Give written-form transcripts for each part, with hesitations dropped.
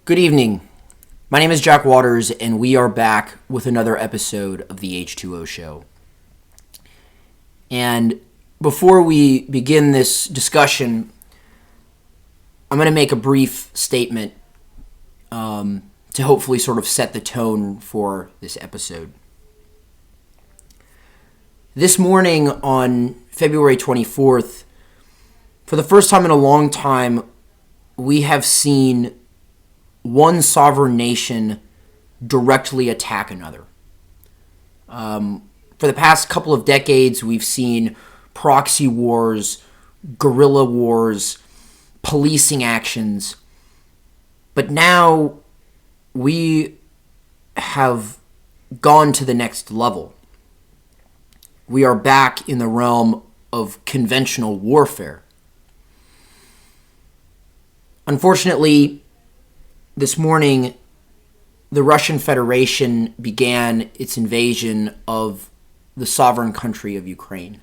Good evening. My name is Jack Waters, and we are back with another episode of the H2O Show. And before we begin this discussion, I'm going to make a brief statement to hopefully sort of set the tone for this episode. This morning on February 24th, for the first time in a long time, we have seen one sovereign nation directly attack another. For the past couple of decades, we've seen proxy wars, guerrilla wars, policing actions. But now we have gone to the next level. We are back in the realm of conventional warfare. Unfortunately, this morning, the Russian Federation began its invasion of the sovereign country of Ukraine.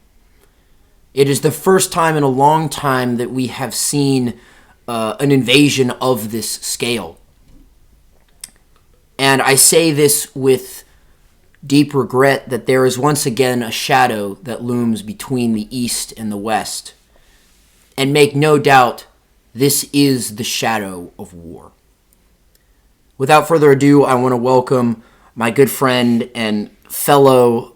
It is the first time in a long time that we have seen an invasion of this scale. And I say this with deep regret that there is once again a shadow that looms between the East and the West. And make no doubt, this is the shadow of war. Without further ado, I want to welcome my good friend and fellow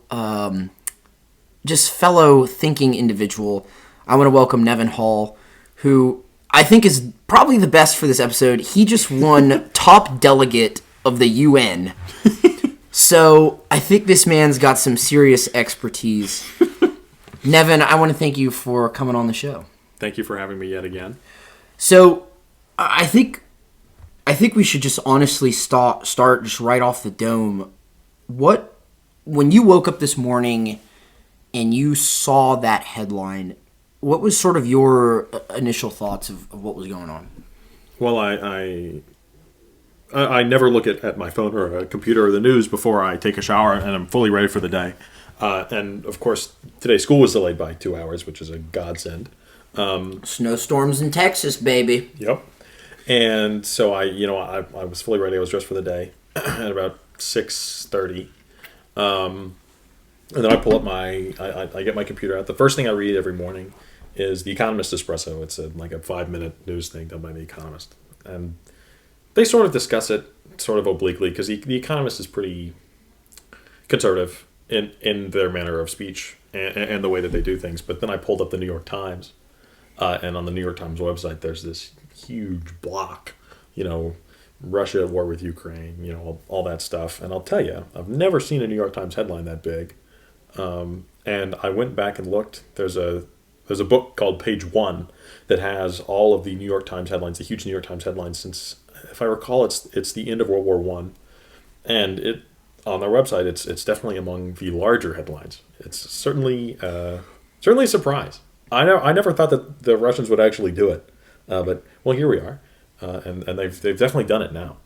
thinking individual. I want to welcome Nevin Hall, who I think is probably the best for this episode. He just won top delegate of the UN. So I think this man's got some serious expertise. Nevin, I want to thank you for coming on the show. Thank you for having me yet again. So I think we should just honestly start just right off the dome. When you woke up this morning and you saw that headline, what was sort of your initial thoughts of what was going on? Well, I never look at my phone or a computer or the news before I take a shower, and I'm fully ready for the day. And of course, today school was delayed by 2 hours, which is a godsend. Snowstorms in Texas, baby. Yep. And so I was fully ready. I was dressed for the day at about 6:30. And then I pull up I get my computer out. The first thing I read every morning is The Economist Espresso. It's like a 5-minute news thing done by The Economist. And they sort of discuss it sort of obliquely because the Economist is pretty conservative in their manner of speech and the way that they do things. But then I pulled up the New York Times. And on the New York Times website, there's this huge block, Russia at war with Ukraine, all that stuff. And I'll tell you, I've never seen a New York Times headline that big. And I went back and looked. There's a book called Page One that has all of the New York Times headlines, the huge New York Times headlines since, if I recall, it's the end of World War I. And on their website, it's definitely among the larger headlines. It's certainly a surprise. I never thought that the Russians would actually do it, but here we are, and they've definitely done it now,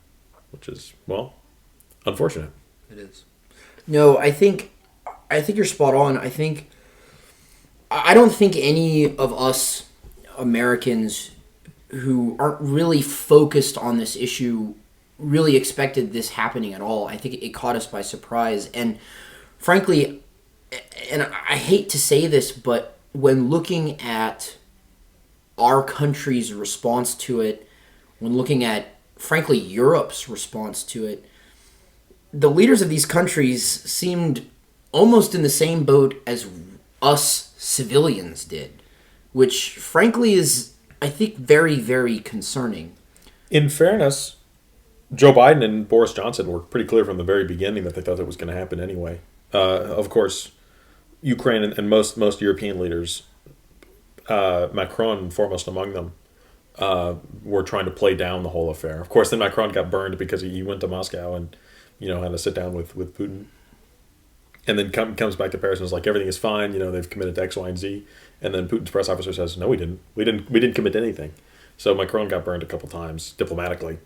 which is unfortunate. It is. No, I think you're spot on. I don't think any of us Americans who aren't really focused on this issue really expected this happening at all. I think it caught us by surprise, and frankly, and I hate to say this, but when looking at our country's response to it, when looking at, frankly, Europe's response to it, the leaders of these countries seemed almost in the same boat as us civilians did, which, frankly, is, I think, very, very concerning. In fairness, Joe Biden and Boris Johnson were pretty clear from the very beginning that they thought it was going to happen anyway. Of course, Ukraine and most European leaders, Macron foremost among them, were trying to play down the whole affair. Of course, then Macron got burned because he went to Moscow and had to sit down with Putin, and then comes back to Paris and is like, everything is fine. They've committed to X, Y, and Z, and then Putin's press officer says, no, we didn't commit to anything. So Macron got burned a couple times diplomatically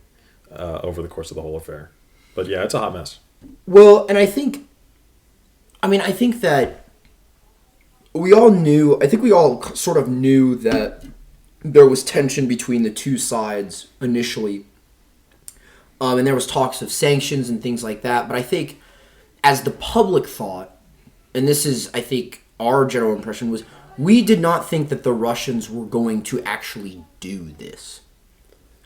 over the course of the whole affair. But yeah, it's a hot mess. Well, and I think that we all sort of knew that there was tension between the two sides initially. And there was talks of sanctions and things like that. But I think as the public thought, and this is, I think, our general impression was, we did not think that the Russians were going to actually do this.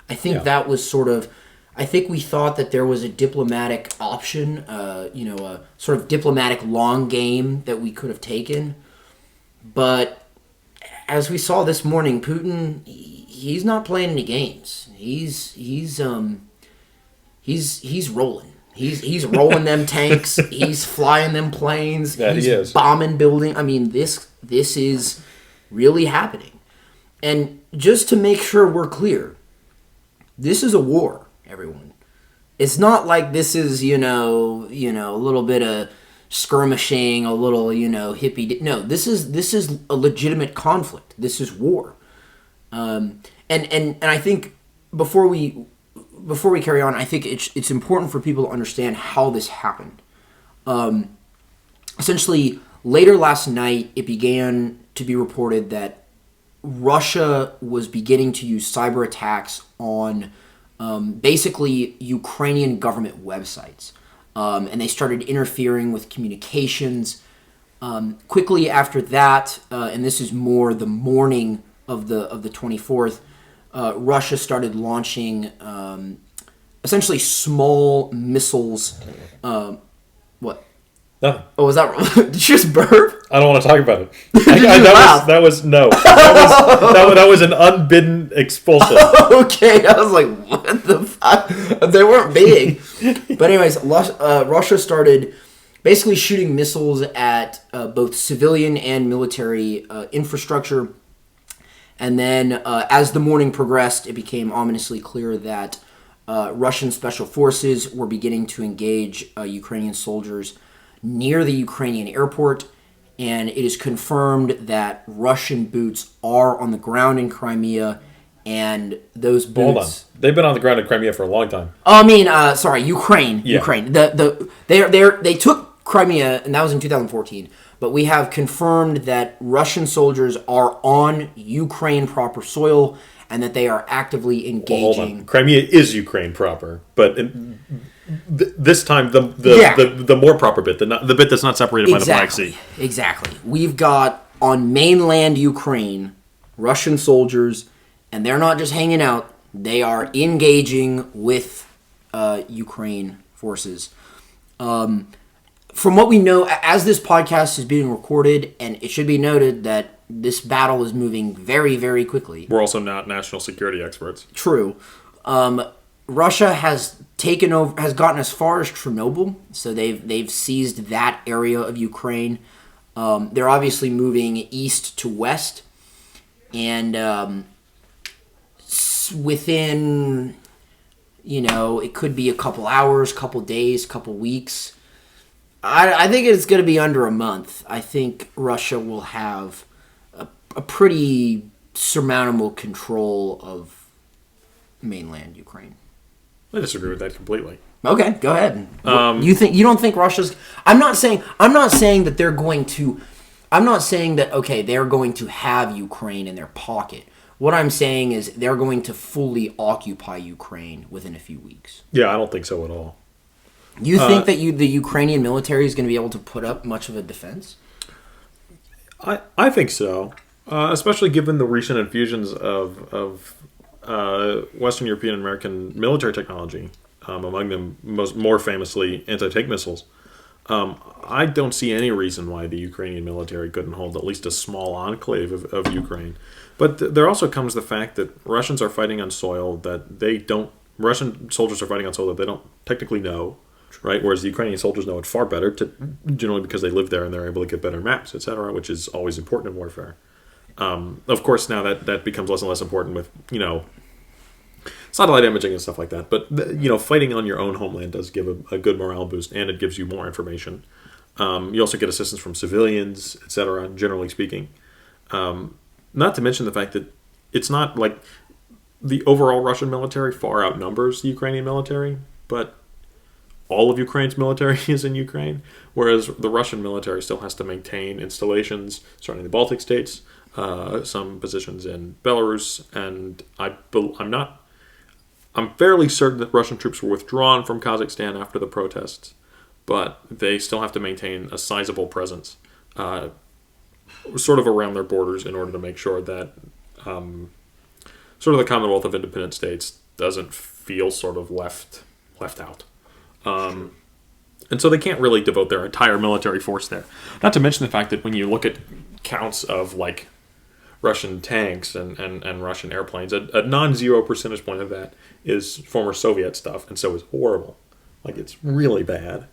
I think that was sort of, I think we thought that there was a diplomatic option, a sort of diplomatic long game that we could have taken. But as we saw this morning, Putin, he's not playing any games. He's rolling. He's rolling them tanks. He's flying them planes. Yeah, he's bombing building. I mean, this is really happening. And just to make sure we're clear, this is a war, everyone. It's not like this is, a little bit of skirmishing, a little, hippie. No, this is a legitimate conflict. This is war. And I think before we carry on, I think it's important for people to understand how this happened. Essentially, later last night, it began to be reported that Russia was beginning to use cyber attacks on basically Ukrainian government websites. And they started interfering with communications. Quickly after that, and this is more the morning of the 24th, Russia started launching essentially small missiles. What? Nothing. Oh, was that? Did you just burp? I don't want to talk about it. That was an unbidden expulsion. Okay, I was like, what the fuck? They weren't big. But anyways, Russia started basically shooting missiles at both civilian and military infrastructure. And then as the morning progressed, it became ominously clear that Russian special forces were beginning to engage Ukrainian soldiers near the Ukrainian airport. And it is confirmed that Russian boots are on the ground in Crimea. And those boots... Hold on. They've been on the ground in Crimea for a long time. Oh, I mean, Ukraine. Yeah. Ukraine. They took Crimea, and that was in 2014. But we have confirmed that Russian soldiers are on Ukraine proper soil and that they are actively engaging. Well, hold on. Crimea is Ukraine proper, but this time the more proper bit, the bit that's not separated by the Black Sea. Exactly. We've got on mainland Ukraine Russian soldiers, and they're not just hanging out; they are engaging with Ukraine forces. From what we know, as this podcast is being recorded, and it should be noted that this battle is moving very, very quickly. We're also not national security experts. True. Russia has gotten as far as Chernobyl, so they've seized that area of Ukraine. They're obviously moving east to west, and within, it could be a couple hours, couple days, couple weeks. I think it's going to be under a month. I think Russia will have a pretty surmountable control of mainland Ukraine. I disagree with that completely. Okay, go ahead. You don't think Russia's? I'm not saying that they're going to. I'm not saying that they're going to have Ukraine in their pocket. What I'm saying is they're going to fully occupy Ukraine within a few weeks. Yeah, I don't think so at all. You think that the Ukrainian military is going to be able to put up much of a defense? I think so, especially given the recent infusions of Western European and American military technology, among them more famously anti-tank missiles. I don't see any reason why the Ukrainian military couldn't hold at least a small enclave of Ukraine. But there also comes the fact that Russians are fighting on soil that they don't. Russian soldiers are fighting on soil that they don't technically know. Right, whereas the Ukrainian soldiers know it far better, generally because they live there and they're able to get better maps, etc., which is always important in warfare. Of course, now that becomes less and less important with satellite imaging and stuff like that. But fighting on your own homeland does give a good morale boost, and it gives you more information. You also get assistance from civilians, etc. Generally speaking, not to mention the fact that it's not like the overall Russian military far outnumbers the Ukrainian military, but all of Ukraine's military is in Ukraine, whereas the Russian military still has to maintain installations starting in the Baltic states, some positions in Belarus, and I'm I'm fairly certain that Russian troops were withdrawn from Kazakhstan after the protests, but they still have to maintain a sizable presence, sort of around their borders in order to make sure that sort of the Commonwealth of Independent States doesn't feel sort of left out. And so they can't really devote their entire military force there. Not to mention the fact that when you look at counts of like Russian tanks and Russian airplanes, a non-zero percentage point of that is former Soviet stuff, and so it's horrible. Like, it's really bad.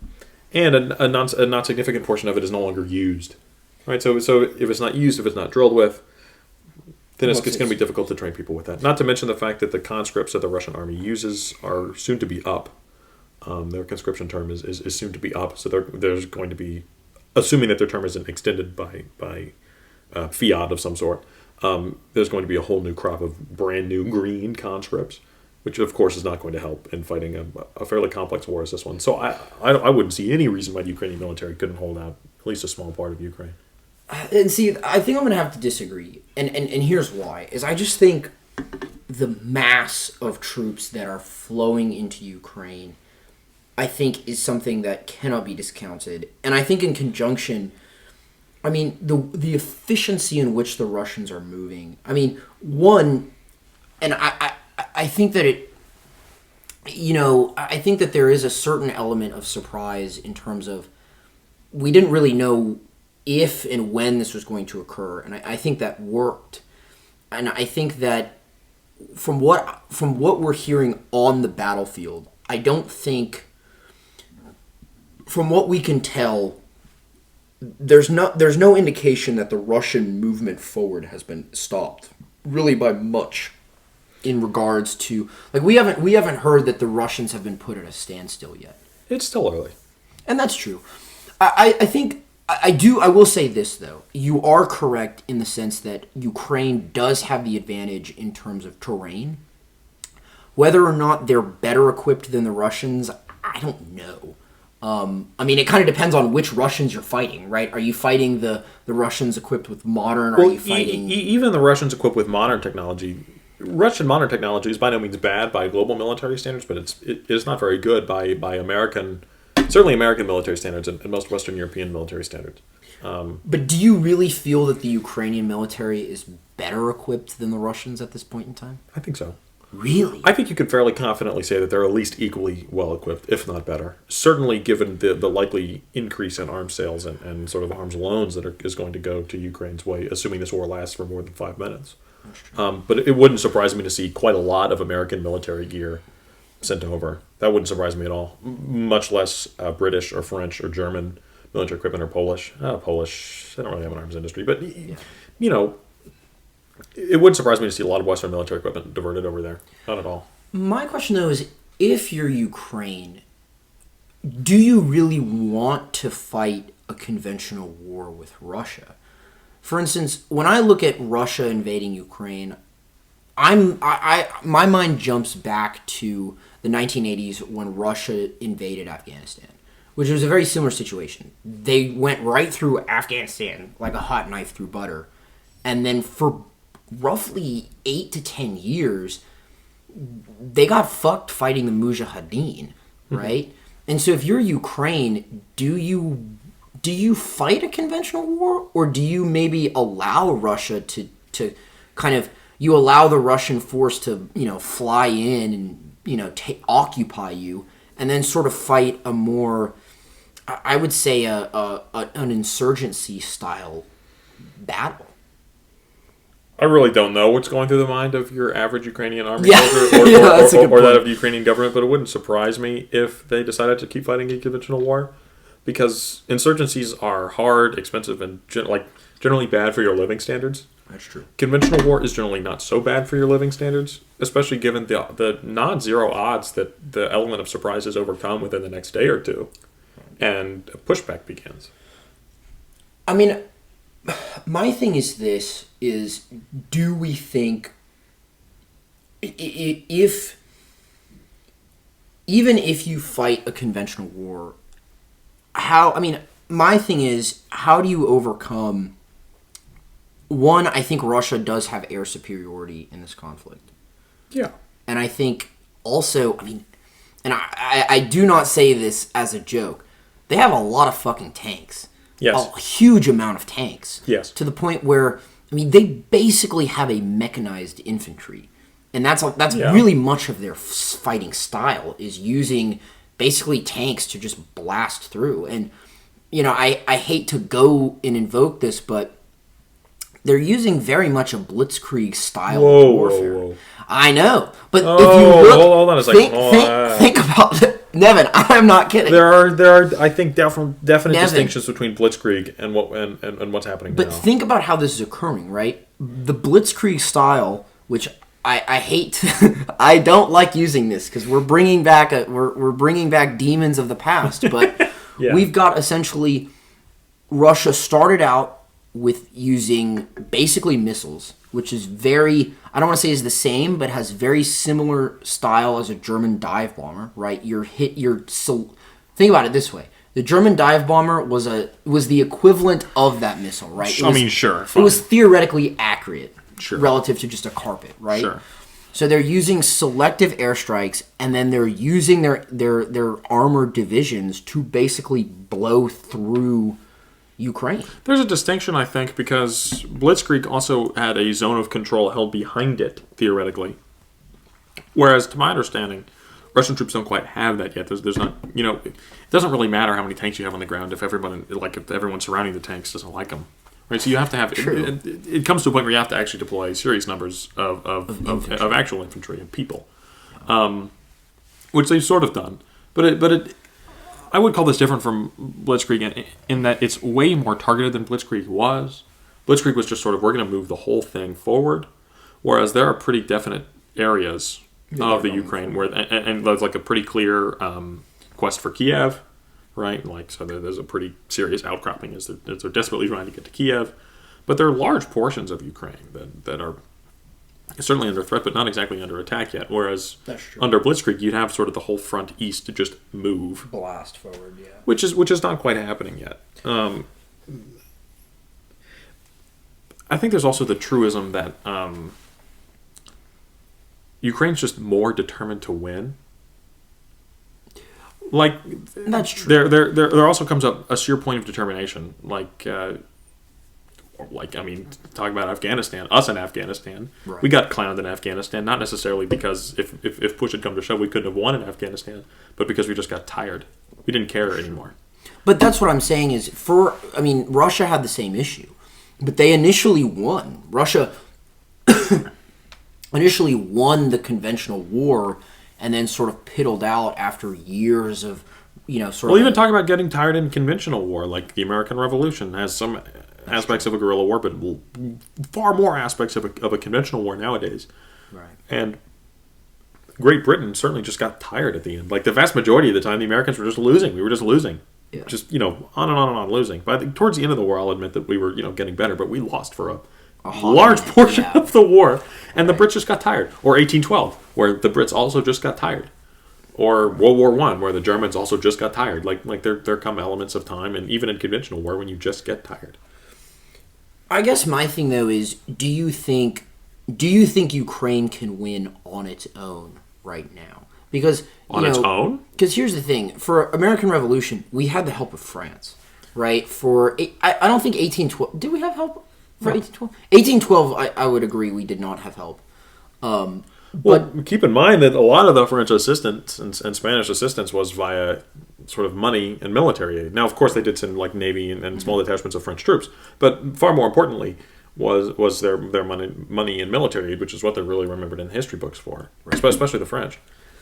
And a not significant portion of it is no longer used. Right? So if it's not used, if it's not drilled with, then it's going to be difficult to train people with that. Not to mention the fact that the conscripts that the Russian army uses are soon to be up. Their conscription term is soon to be up, so there's going to be, assuming that their term isn't extended by fiat of some sort, there's going to be a whole new crop of brand new green conscripts, which of course is not going to help in fighting a fairly complex war as this one. So I wouldn't see any reason why the Ukrainian military couldn't hold out at least a small part of Ukraine. And see, I think I'm going to have to disagree, and here's why: is I just think the mass of troops that are flowing into Ukraine, I think, is something that cannot be discounted. And I think in conjunction, I mean, the efficiency in which the Russians are moving. I mean, one, and I think that it, I think that there is a certain element of surprise in terms of we didn't really know if and when this was going to occur. And I think that worked. And I think that from what we're hearing on the battlefield, I don't think, from what we can tell, there's no indication that the Russian movement forward has been stopped really by much in regards to, like, we haven't heard that the Russians have been put at a standstill yet. It's still early. And that's true. I think I will say this though. You are correct in the sense that Ukraine does have the advantage in terms of terrain. Whether or not they're better equipped than the Russians, I don't know. I mean, it kind of depends on which Russians you're fighting, right? Are you fighting the Russians equipped with modern, or are you fighting... Even the Russians equipped with modern technology, Russian modern technology is by no means bad by global military standards, but it's not very good by American, certainly American military standards and most Western European military standards. But do you really feel that the Ukrainian military is better equipped than the Russians at this point in time? I think so. Really? I think you could fairly confidently say that they're at least equally well equipped, if not better. Certainly given the likely increase in arms sales and sort of arms loans that is going to go to Ukraine's way, assuming this war lasts for more than 5 minutes. But it wouldn't surprise me to see quite a lot of American military gear sent over. That wouldn't surprise me at all. Much less British or French or German military equipment, or Polish. Polish, they don't really have an arms industry. But, it wouldn't surprise me to see a lot of Western military equipment diverted over there. Not at all. My question, though, is if you're Ukraine, do you really want to fight a conventional war with Russia? For instance, when I look at Russia invading Ukraine, my mind jumps back to the 1980s when Russia invaded Afghanistan, which was a very similar situation. They went right through Afghanistan like a hot knife through butter, and then for roughly 8 to 10 years, they got fucked fighting the Mujahideen, right? And so if you're Ukraine, do you fight a conventional war, or do you maybe allow Russia to kind of, you allow the Russian force to, fly in and, occupy you, and then sort of fight a more, I would say, an insurgency style battle? I really don't know what's going through the mind of your average Ukrainian army soldier or that of the Ukrainian government, but it wouldn't surprise me if they decided to keep fighting a conventional war, because insurgencies are hard, expensive, and generally bad for your living standards. That's true. Conventional war is generally not so bad for your living standards, especially given the non-zero odds that the element of surprise is overcome within the next day or two, and a pushback begins. I mean, my thing is this, do we think if even if you fight a conventional war, my thing is, how do you overcome, one, I think Russia does have air superiority in this conflict. Yeah. And I think also, I mean, and I do not say this as a joke, they have a lot of fucking tanks. Yes. A huge amount of tanks. Yes. To the point where, I mean, they basically have a mechanized infantry. And that's really much of their fighting style, is using basically tanks to just blast through. And, you know, I hate to go and invoke this, but they're using very much a blitzkrieg style of warfare. Whoa. I know. But if you look... Hold on a second. Think about it. Nevin, I'm not kidding. There are I think, definite distinctions between blitzkrieg and what's happening now. But think about how this is occurring, right? The blitzkrieg style, which I hate, I don't like using this because we're bringing back demons of the past. But we've got essentially Russia started out with using basically missiles, which is very, I don't want to say is the same, but has very similar style as a German dive bomber, right? Think about it this way. The German dive bomber was the equivalent of that missile, right? Sure. Fine. It was theoretically accurate relative to just a carpet, right? Sure. So they're using selective airstrikes, and then they're using their armored divisions to basically blow through Ukraine. There's a distinction, I think, because Blitzkrieg also had a zone of control held behind it, theoretically. Whereas, to my understanding, Russian troops don't quite have that yet. There's not, you know, it doesn't really matter how many tanks you have on the ground if everyone surrounding the tanks doesn't like them. Right, so you have to have. It comes to a point where you have to actually deploy serious numbers of actual infantry and people, which they've sort of done. But I would call this different from Blitzkrieg in that it's way more targeted than Blitzkrieg was. Blitzkrieg was just sort of, we're going to move the whole thing forward, whereas there are pretty definite areas of the Ukraine where and there's like a pretty clear quest for Kiev. Right, like so, there's a pretty serious outcropping as they're desperately trying to get to Kiev, but there are large portions of Ukraine that are certainly under threat, but not exactly under attack yet. Whereas under Blitzkrieg, you'd have sort of the whole front east to just move, blast forward, which is not quite happening yet. I think there's also the truism that Ukraine's just more determined to win. Like that's true. There also comes up a sheer point of determination. Like I mean, talk about Afghanistan. Us in Afghanistan, right. We got clowned in Afghanistan, not necessarily because if push had come to shove, we couldn't have won in Afghanistan, but because we just got tired. We didn't care anymore. But that's what I'm saying is Russia had the same issue, but they initially won. Russia initially won the conventional war. And then sort of piddled out after years of, even talk about getting tired in conventional war, like the American Revolution has some aspects of a guerrilla war, but far more aspects of a conventional war nowadays. Right. And Great Britain certainly just got tired at the end. Like the vast majority of the time, the Americans were just losing. We were just losing. Yeah. Just, on and on and on losing. But towards the end of the war, I'll admit that we were, getting better, but we lost for a large portion of the war, and the Brits just got tired. Or 1812, where the Brits also just got tired. Or World War I, where the Germans also just got tired. Like there come elements of time, and even in conventional war, when you just get tired. I guess my thing though is, do you think Ukraine can win on its own right now? Because its own? Because here's the thing: for American Revolution, we had the help of France, right? I don't think 1812. Did we have help? For 1812? 1812, I would agree we did not have help. But keep in mind that a lot of the French assistance and Spanish assistance was via sort of money and military aid. Now, of course, they did send like Navy and small detachments of French troops, but far more importantly was their money and military aid, which is what they're really remembered in history books for, right. Especially the French.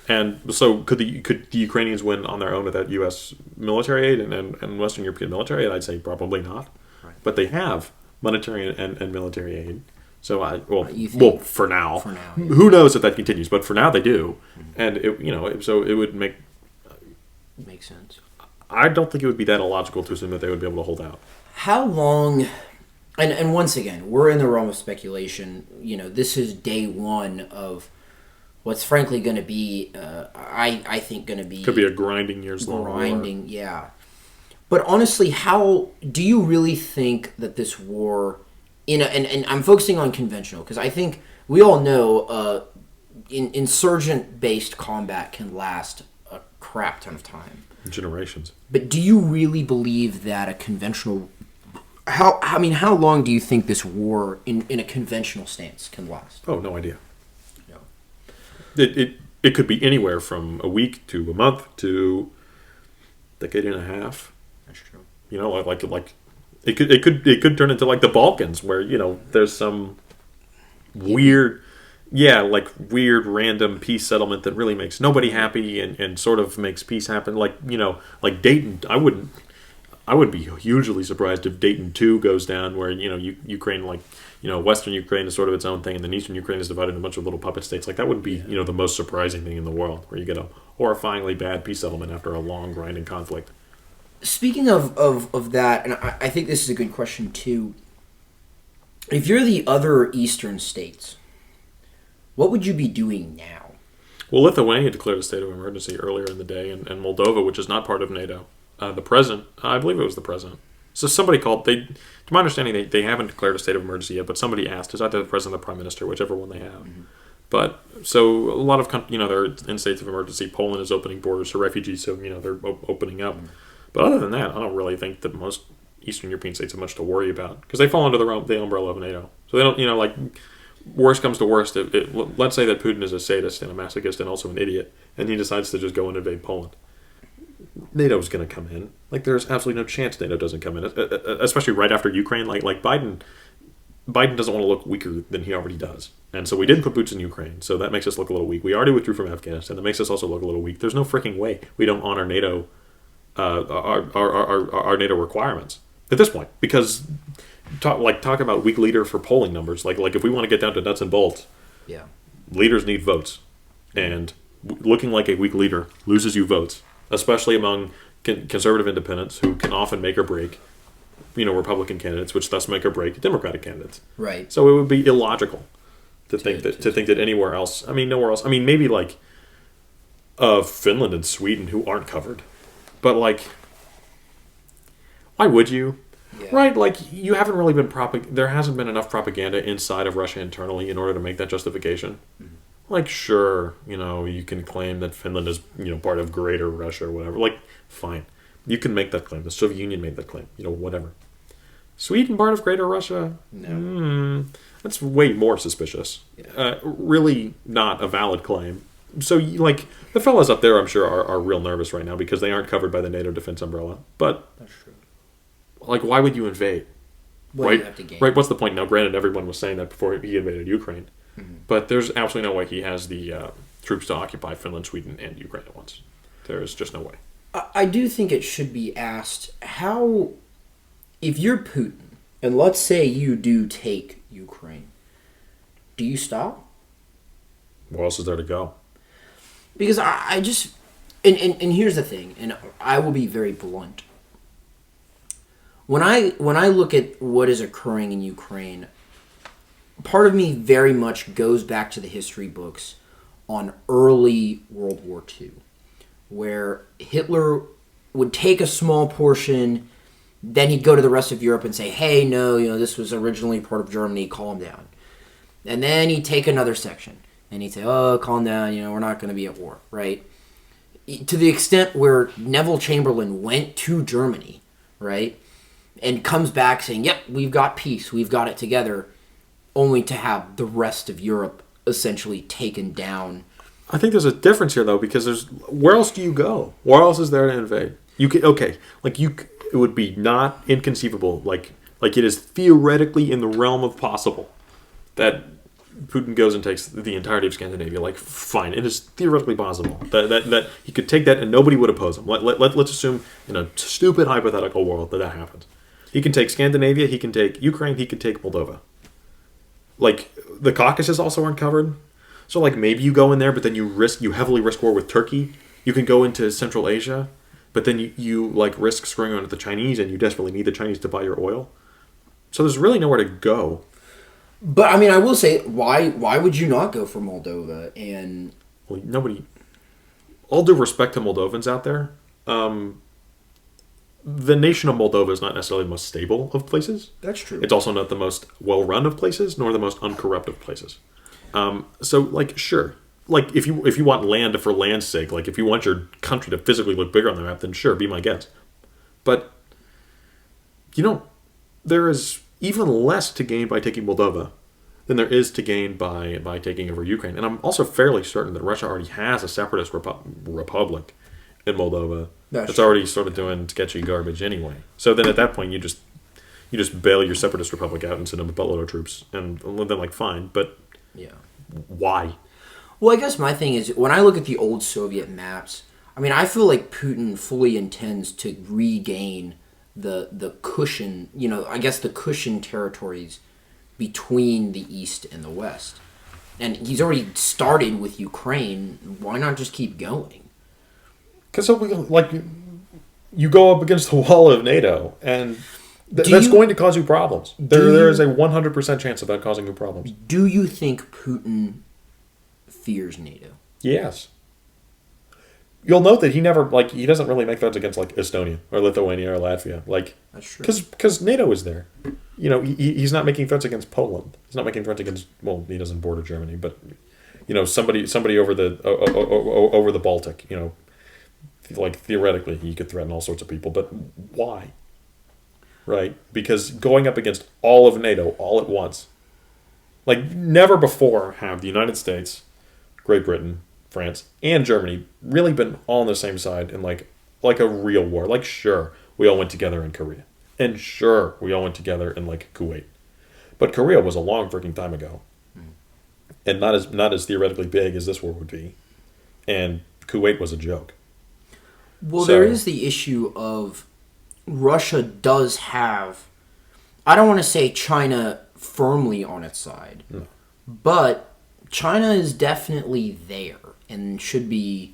And so could the Ukrainians win on their own without U.S. military aid and Western European military aid? I'd say probably not. Right. But they have monetary and military aid. So for now. Yeah. Who knows if that continues? But for now, they do, and it would make sense. I don't think it would be that illogical to assume that they would be able to hold out. How long? And once again, we're in the realm of speculation. This is day one of what's frankly going to be. I think going to be could be a grinding years long. Grinding, yeah. But honestly, how do you really think that this war, and I'm focusing on conventional because I think we all know insurgent-based combat can last a crap ton of time. Generations. But do you really believe that a conventional... How long do you think this war in a conventional stance can last? Oh, no idea. No. It could be anywhere from a week to a month to a decade and a half. That's true. You know, like it could turn into like the Balkans, where there's some weird random peace settlement that really makes nobody happy and sort of makes peace happen. Like Dayton. I would be hugely surprised if Dayton 2 goes down, where Ukraine, Western Ukraine is sort of its own thing, and then Eastern Ukraine is divided into a bunch of little puppet states. Like that would be the most surprising thing in the world, where you get a horrifyingly bad peace settlement after a long grinding conflict. Speaking of that, and I think this is a good question too. If you're the other Eastern states, what would you be doing now? Well, Lithuania declared a state of emergency earlier in the day, and Moldova, which is not part of NATO, the president, I believe it was the president. So somebody called. To my understanding, they haven't declared a state of emergency yet, but somebody asked. It's either the president or the prime minister, whichever one they have. Mm-hmm. But so a lot of they're in states of emergency. Poland is opening borders to refugees, so they're opening up. Mm-hmm. But other than that, I don't really think that most Eastern European states have much to worry about, because they fall under the umbrella of NATO. So they don't, worst comes to worst, let's say that Putin is a sadist and a masochist and also an idiot, and he decides to just go and invade Poland. NATO's going to come in. There's absolutely no chance NATO doesn't come in, especially right after Ukraine. Biden doesn't want to look weaker than he already does. And so we didn't put boots in Ukraine, so that makes us look a little weak. We already withdrew from Afghanistan. That makes us also look a little weak. There's no freaking way we don't honor NATO, our NATO requirements at this point, because talk about weak leader for polling numbers. Like if we want to get down to nuts and bolts, leaders need votes, and looking like a weak leader loses you votes, especially among conservative independents who can often make or break, Republican candidates, which thus make or break Democratic candidates. Right. So it would be illogical to think that anywhere else. Nowhere else. Maybe Finland and Sweden, who aren't covered, but why would you? Yeah. Right, you haven't really been there hasn't been enough propaganda inside of Russia internally in order to make that justification. Mm-hmm. Sure, you can claim that Finland is, part of Greater Russia or whatever. Fine. You can make that claim. The Soviet Union made that claim. Whatever. Sweden part of Greater Russia? No. That's way more suspicious. Yeah. Really not a valid claim. So, the fellas up there, I'm sure, are real nervous right now because they aren't covered by the NATO defense umbrella. But, that's true. Why would you invade? What do you have to gain? Right, what's the point? Now, granted, everyone was saying that before he invaded Ukraine. Mm-hmm. But there's absolutely no way he has the troops to occupy Finland, Sweden, and Ukraine at once. There is just no way. I do think it should be asked, how, if you're Putin, and let's say you do take Ukraine, do you stop? Where else is there to go? Because I just, and here's the thing, and I will be very blunt. When I look at what is occurring in Ukraine, part of me very much goes back to the history books on early World War II, where Hitler would take a small portion, then he'd go to the rest of Europe and say, hey, no, this was originally part of Germany, calm down. And then he'd take another section, and he'd say, oh, calm down, we're not going to be at war, right? To the extent where Neville Chamberlain went to Germany, right, and comes back saying, yep, we've got peace, we've got it together, only to have the rest of Europe essentially taken down. I think there's a difference here, though, because where else do you go? Where else is there to invade? It would be not inconceivable, like it is theoretically in the realm of possible that Putin goes and takes the entirety of Scandinavia. Fine, it is theoretically possible that he could take that and nobody would oppose him. Let's assume in a stupid hypothetical world that happens. He can take Scandinavia, he can take Ukraine, he can take Moldova. The Caucasus also aren't covered. So maybe you go in there, but then you heavily risk war with Turkey. You can go into Central Asia, but then you risk screwing on with the Chinese, and you desperately need the Chinese to buy your oil. So there's really nowhere to go. But I will say, why would you not go for Moldova? And nobody. All due respect to Moldovans out there, the nation of Moldova is not necessarily the most stable of places. That's true. It's also not the most well-run of places, nor the most uncorrupt of places. So, sure, like if you want land for land's sake, like if you want your country to physically look bigger on the map, then sure, be my guest. But there is even less to gain by taking Moldova than there is to gain by taking over Ukraine. And I'm also fairly certain that Russia already has a separatist republic in Moldova that's already sort of doing sketchy garbage anyway. So then at that point, you just bail your separatist republic out and send them a buttload of troops, and then like fine. But why? Well, I guess my thing is when I look at the old Soviet maps, I mean, I feel like Putin fully intends to regain the cushion, I guess the cushion territories between the East and the West. And he's already started with Ukraine. Why not just keep going? Because you go up against the wall of NATO, and that's going to cause you problems. There is a 100% chance of that causing you problems. Do you think Putin fears NATO? Yes. You'll note that he doesn't really make threats against like Estonia or Lithuania or Latvia. That's true. Because NATO is there. He's not making threats against Poland. He's not making threats against, well, he doesn't border Germany, but somebody over the Baltic. Like theoretically, he could threaten all sorts of people, but why? Right? Because going up against all of NATO all at once, like never before have the United States, Great Britain, France, and Germany really been all on the same side in like a real war. Like, sure, we all went together in Korea. And sure, we all went together in like Kuwait. But Korea was a long freaking time ago. And not as theoretically big as this war would be. And Kuwait was a joke. Well, there is the issue of Russia does have, I don't want to say China firmly on its side, but China is definitely there and should be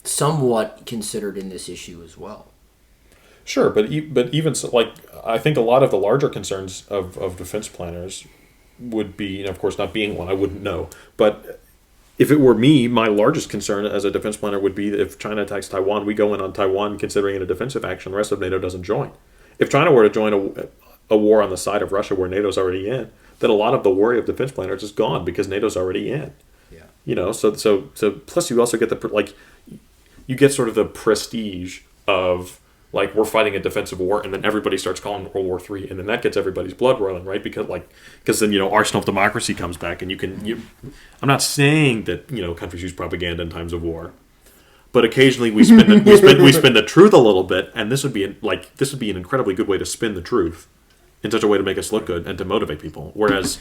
somewhat considered in this issue as well. Sure, but even so, like I think a lot of the larger concerns of defense planners would be, of course, not being one, I wouldn't know, but if it were me, my largest concern as a defense planner would be that if China attacks Taiwan, we go in on Taiwan considering it a defensive action, the rest of NATO doesn't join. If China were to join a war on the side of Russia where NATO's already in, then a lot of the worry of defense planners is gone because NATO's already in. Yeah. So plus you also get you get sort of the prestige of like we're fighting a defensive war, and then everybody starts calling it World War III, and then that gets everybody's blood boiling, right? Because then Arsenal of democracy comes back, and I'm not saying that countries use propaganda in times of war, but occasionally we spin the truth a little bit, and this would be an incredibly good way to spin the truth in such a way to make us look good and to motivate people. Whereas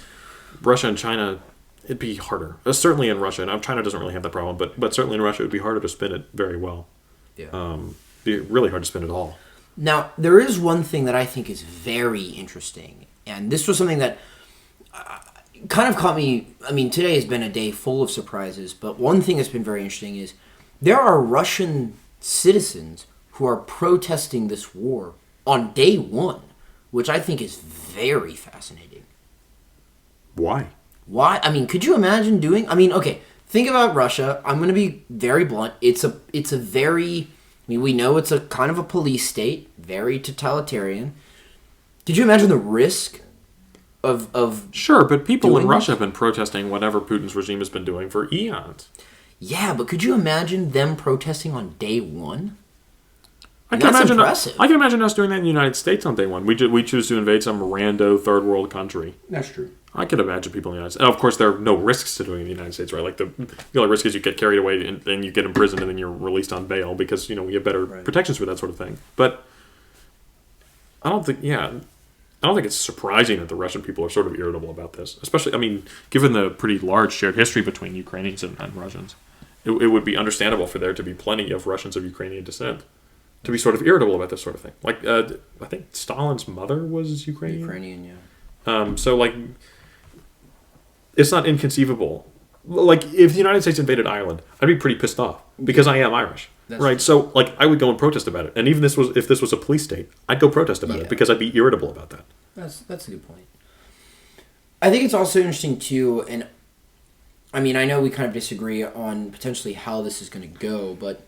Russia and China, it'd be harder. Certainly in Russia, and China doesn't really have that problem, but certainly in Russia, it would be harder to spin it very well. Yeah. Be really hard to spin at all. Now, there is one thing that I think is very interesting, and this was something that kind of caught me. I mean, today has been a day full of surprises, but one thing that's been very interesting is there are Russian citizens who are protesting this war on day one, which I think is very fascinating. Why? Why? I mean, could you imagine okay, think about Russia. I'm going to be very blunt. It's a very... I mean, we know it's a kind of a police state, very totalitarian. Could you imagine the risk of Sure, but people in Russia have been protesting whatever Putin's regime has been doing for eons. Yeah, but could you imagine them protesting on day one? That's impressive. I can imagine us doing that in the United States on day one. We choose to invade some rando third world country. That's true. I could imagine people in the United States. And of course, there are no risks to doing it in the United States, right? Like the only risk is you get carried away and then you get imprisoned and then you're released on bail because we have better protections for that sort of thing. But I don't think it's surprising that the Russian people are sort of irritable about this, especially, I mean, given the pretty large shared history between Ukrainians and Russians. It would be understandable for there to be plenty of Russians of Ukrainian descent to be sort of irritable about this sort of thing. Like, I think Stalin's mother was Ukrainian. Ukrainian, yeah. So, like, it's not inconceivable. Like, if the United States invaded Ireland, I'd be pretty pissed off because I am Irish. That's right? True. So, like, I would go and protest about it. And even if this was a police state, I'd go protest about it because I'd be irritable about that. That's a good point. I think it's also interesting, too, and I mean, I know we kind of disagree on potentially how this is going to go, but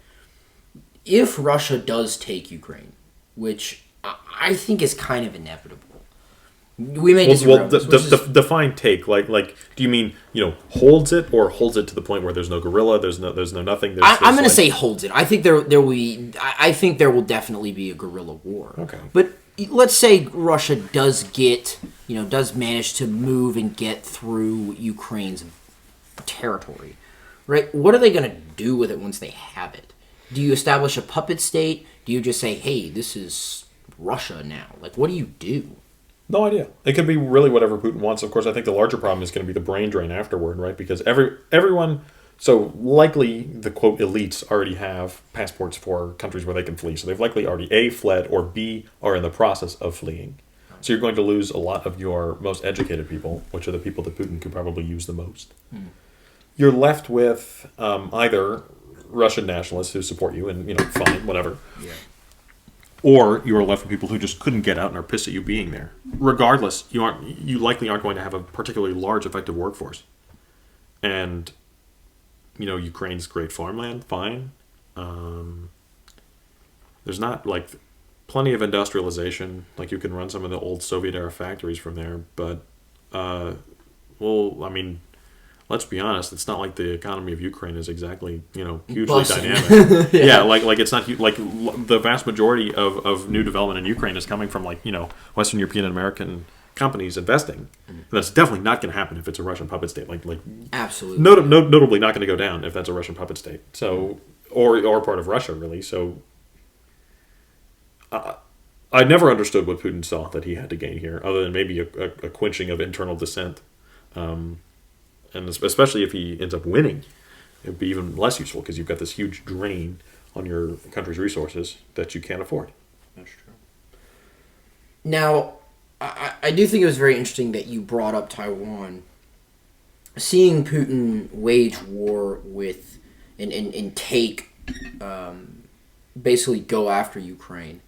if Russia does take Ukraine, which I think is kind of inevitable, We may disagree on this, define take. Like, do you mean holds it, or holds it to the point where there's no guerrilla, there's no nothing? I'm going to say holds it. I think there will be. I think there will definitely be a guerrilla war. Okay, but let's say Russia does does manage to move and get through Ukraine's territory, right? What are they going to do with it once they have it? Do you establish a puppet state? Do you just say, hey, this is Russia now? Like, what do you do? No idea. It could be really whatever Putin wants. Of course, I think the larger problem is going to be the brain drain afterward, right? Because everyone, so likely the quote elites already have passports for countries where they can flee. So they've likely already A, fled, or B, are in the process of fleeing. So you're going to lose a lot of your most educated people, which are the people that Putin could probably use the most. You're left with either Russian nationalists who support you and, fine, whatever. Yeah. Or you are left with people who just couldn't get out and are pissed at you being there. Regardless, you likely aren't going to have a particularly large effective workforce. And, Ukraine's great farmland, fine. There's not, plenty of industrialization. Like, you can run some of the old Soviet-era factories from there. But, let's be honest, it's not like the economy of Ukraine is exactly, hugely dynamic. Yeah, it's not like the vast majority of new development in Ukraine is coming from Western European and American companies investing. And that's definitely not going to happen if it's a Russian puppet state. Absolutely. Notably not going to go down if that's a Russian puppet state. So or part of Russia really. So I never understood what Putin saw that he had to gain here, other than maybe a quenching of internal dissent. And especially if he ends up winning, it would be even less useful because you've got this huge drain on your country's resources that you can't afford. That's true. Now, I do think it was very interesting that you brought up Taiwan. Seeing Putin wage war with and take, basically go after Ukraine,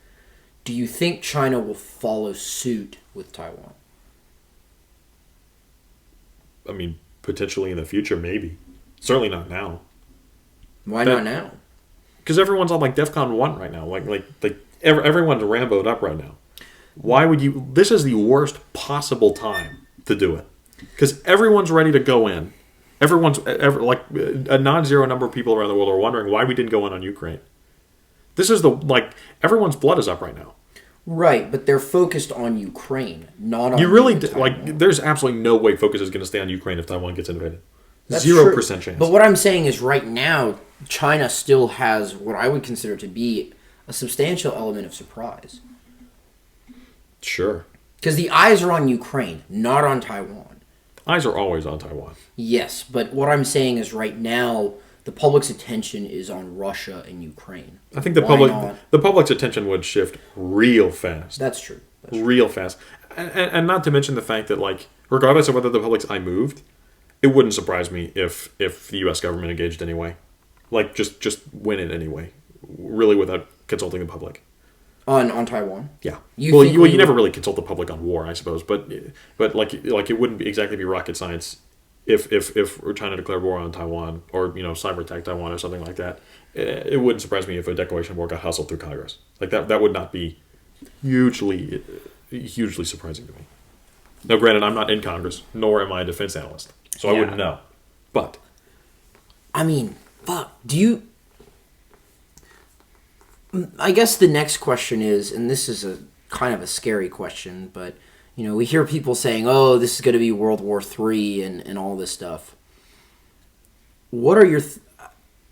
do you think China will follow suit with Taiwan? I mean, potentially in the future, maybe. Certainly not now. Why not now? Because everyone's on DEFCON 1 right now. Everyone's Rambo'd up right now. Why would you? This is the worst possible time to do it. Because everyone's ready to go in. A non-zero number of people around the world are wondering why we didn't go in on Ukraine. This is everyone's blood is up right now. Right, but they're focused on Ukraine, not on Taiwan. There's absolutely no way focus is going to stay on Ukraine if Taiwan gets invaded. That's 0% chance. But what I'm saying is right now, China still has what I would consider to be a substantial element of surprise. Sure. Because the eyes are on Ukraine, not on Taiwan. Eyes are always on Taiwan. Yes, but what I'm saying is right now, the public's attention is on Russia and Ukraine. I think the public's attention would shift real fast. That's true. Real fast. And not to mention the fact that, regardless of whether the public's eye moved, it wouldn't surprise me if the U.S. government engaged anyway. Just win it anyway. Really without consulting the public. On Taiwan? Yeah. You never really consult the public on war, I suppose. But it wouldn't exactly be rocket science if China declared war on Taiwan or cyber attack Taiwan or something like that. It wouldn't surprise me if a declaration of war got hustled through Congress. That would not be hugely surprising to me. Now, granted, I'm not in Congress, nor am I a defense analyst, so I wouldn't know. But I mean, fuck. Do you? I guess the next question is, and this is a kind of a scary question, but we hear people saying, "Oh, this is going to be World War III and all this stuff." What are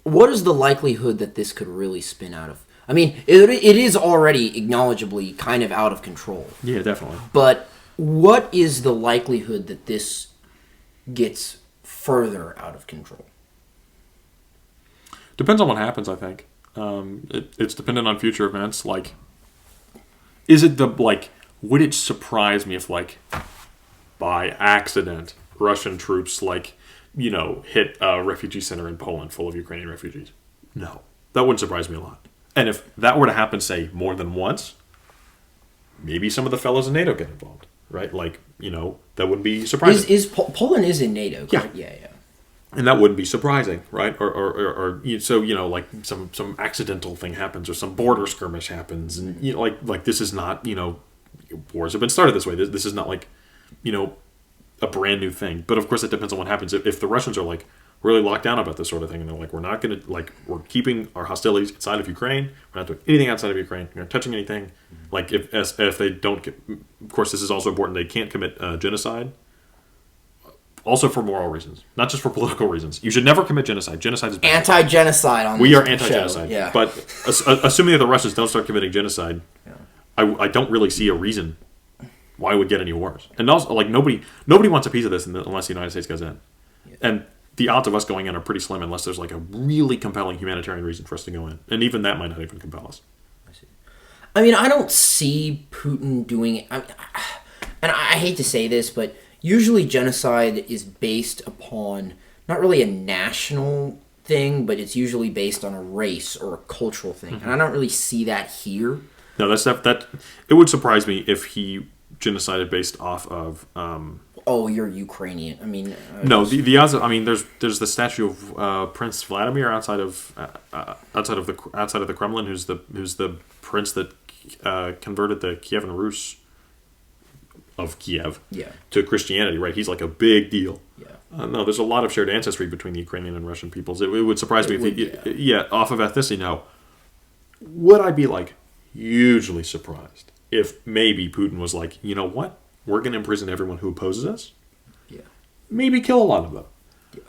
what is the likelihood that this could really spin out of? I mean, it is already acknowledgeably kind of out of control. Yeah, definitely. But what is the likelihood that this gets further out of control? Depends on what happens, I think. It's dependent on future events. Is it would it surprise me if, by accident, Russian troops, hit a refugee center in Poland full of Ukrainian refugees? No. That wouldn't surprise me a lot. And if that were to happen, say, more than once, maybe some of the fellows in NATO get involved, right? That wouldn't be surprising. Poland is in NATO, correct? Yeah. And that wouldn't be surprising, right? Or some accidental thing happens, or some border skirmish happens, and this is not wars have been started this way. This is not like, a brand new thing. But of course, it depends on what happens. If the Russians are like really locked down about this sort of thing, and they're like, we're not going to, like, we're keeping our hostilities inside of Ukraine. We're not doing anything outside of Ukraine. We're not touching anything. Like, if they don't, of course, this is also important. They can't commit genocide. Also for moral reasons, not just for political reasons. You should never commit genocide. Genocide is bad. Anti-genocide on We this are anti-genocide. show. Yeah. But assuming that the Russians don't start committing genocide, I don't really see a reason why it would get any worse. And also, like, nobody wants a piece of this unless the United States goes in. Yeah. And the odds of us going in are pretty slim unless there's like a really compelling humanitarian reason for us to go in. And even that might not even compel us. I mean, I don't see Putin doing it. And I hate to say this, but usually genocide is based upon not really a national thing, but it's usually based on a race or a cultural thing. Mm-hmm. And I don't really see that here. No, that it would surprise me if he genocided based off of. Oh, you're Ukrainian. I mean, no. The odds. I mean, there's the statue of Prince Vladimir outside of the Kremlin, who's the prince that converted the Kievan Rus of Kiev to Christianity. Right, he's like a big deal. Yeah. No, there's a lot of shared ancestry between the Ukrainian and Russian peoples. It would surprise me if off of ethnicity. Now, would I be like hugely surprised if maybe Putin was like, you know what? We're going to imprison everyone who opposes us. Yeah. Maybe kill a lot of them. Yeah.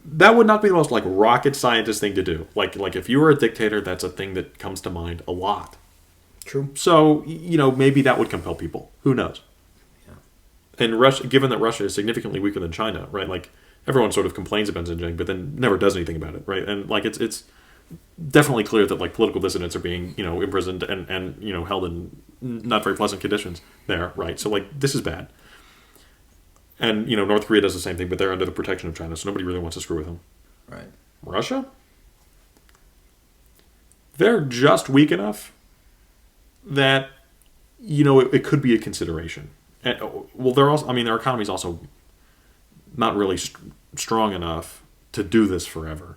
That would not be the most like rocket scientist thing to do. Like if you were a dictator, that's a thing that comes to mind a lot. True. So, maybe that would compel people. Who knows? Yeah. And Russia, given that Russia is significantly weaker than China, right? Like everyone sort of complains about Xinjiang, but then never does anything about it, right? And like it's definitely clear that like political dissidents are being imprisoned and held in not very pleasant conditions there, right? So like this is bad. And North Korea does the same thing, but they're under the protection of China, so nobody really wants to screw with them. Right. Russia, they're just weak enough that it could be a consideration. And, well, they're also, their economy is also not really strong enough to do this forever.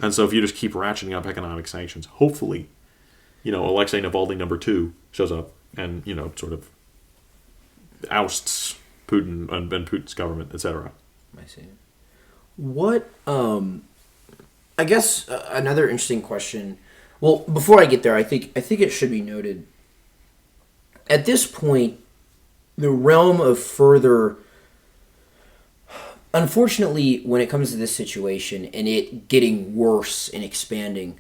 And so if you just keep ratcheting up economic sanctions, hopefully, Alexei Navalny #2 shows up and, sort of ousts Putin and Putin's government, etc. I see. What, I guess another interesting question. Well, before I get there, I think it should be noted, at this point, the realm of further... Unfortunately, when it comes to this situation and it getting worse and expanding,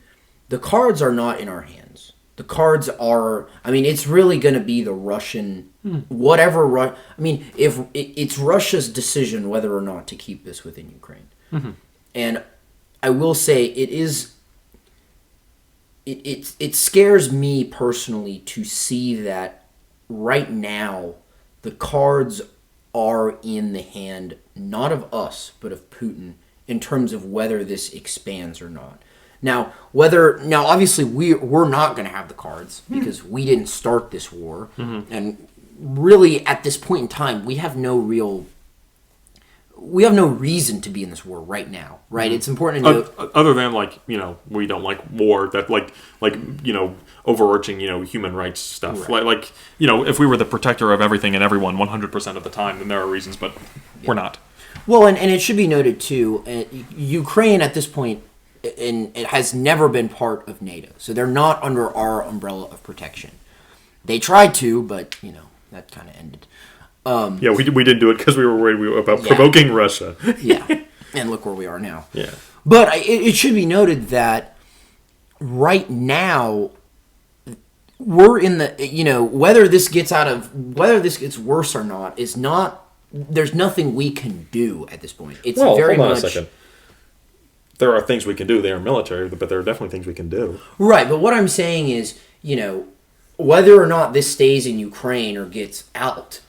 the cards are not in our hands. The cards are... it's really going to be the Russian... Whatever... if it's Russia's decision whether or not to keep this within Ukraine. Mm-hmm. And I will say it is... It scares me personally to see that right now the cards are in the hand, not of us, but of Putin, in terms of whether this expands or not. Now, obviously, we're not going to have the cards because we didn't start this war, and really, at this point in time, we have no reason to be in this war right now, right? It's important to note, other than we don't like war, that overarching human rights stuff. Right. If we were the protector of everything and everyone 100% of the time, then there are reasons, but we're not. Well, and it should be noted too, Ukraine at this point, and it has never been part of NATO, so they're not under our umbrella of protection. They tried to, but that kind of ended. We didn't do it because we were worried about provoking Russia. Yeah, and look where we are now. Yeah, but it should be noted that right now we're in the whether this gets worse or not is not. There's nothing we can do at this point. It's very hold on much. A second. There are things we can do. They are military, but there are definitely things we can do. Right, but what I'm saying is, whether or not this stays in Ukraine or gets out,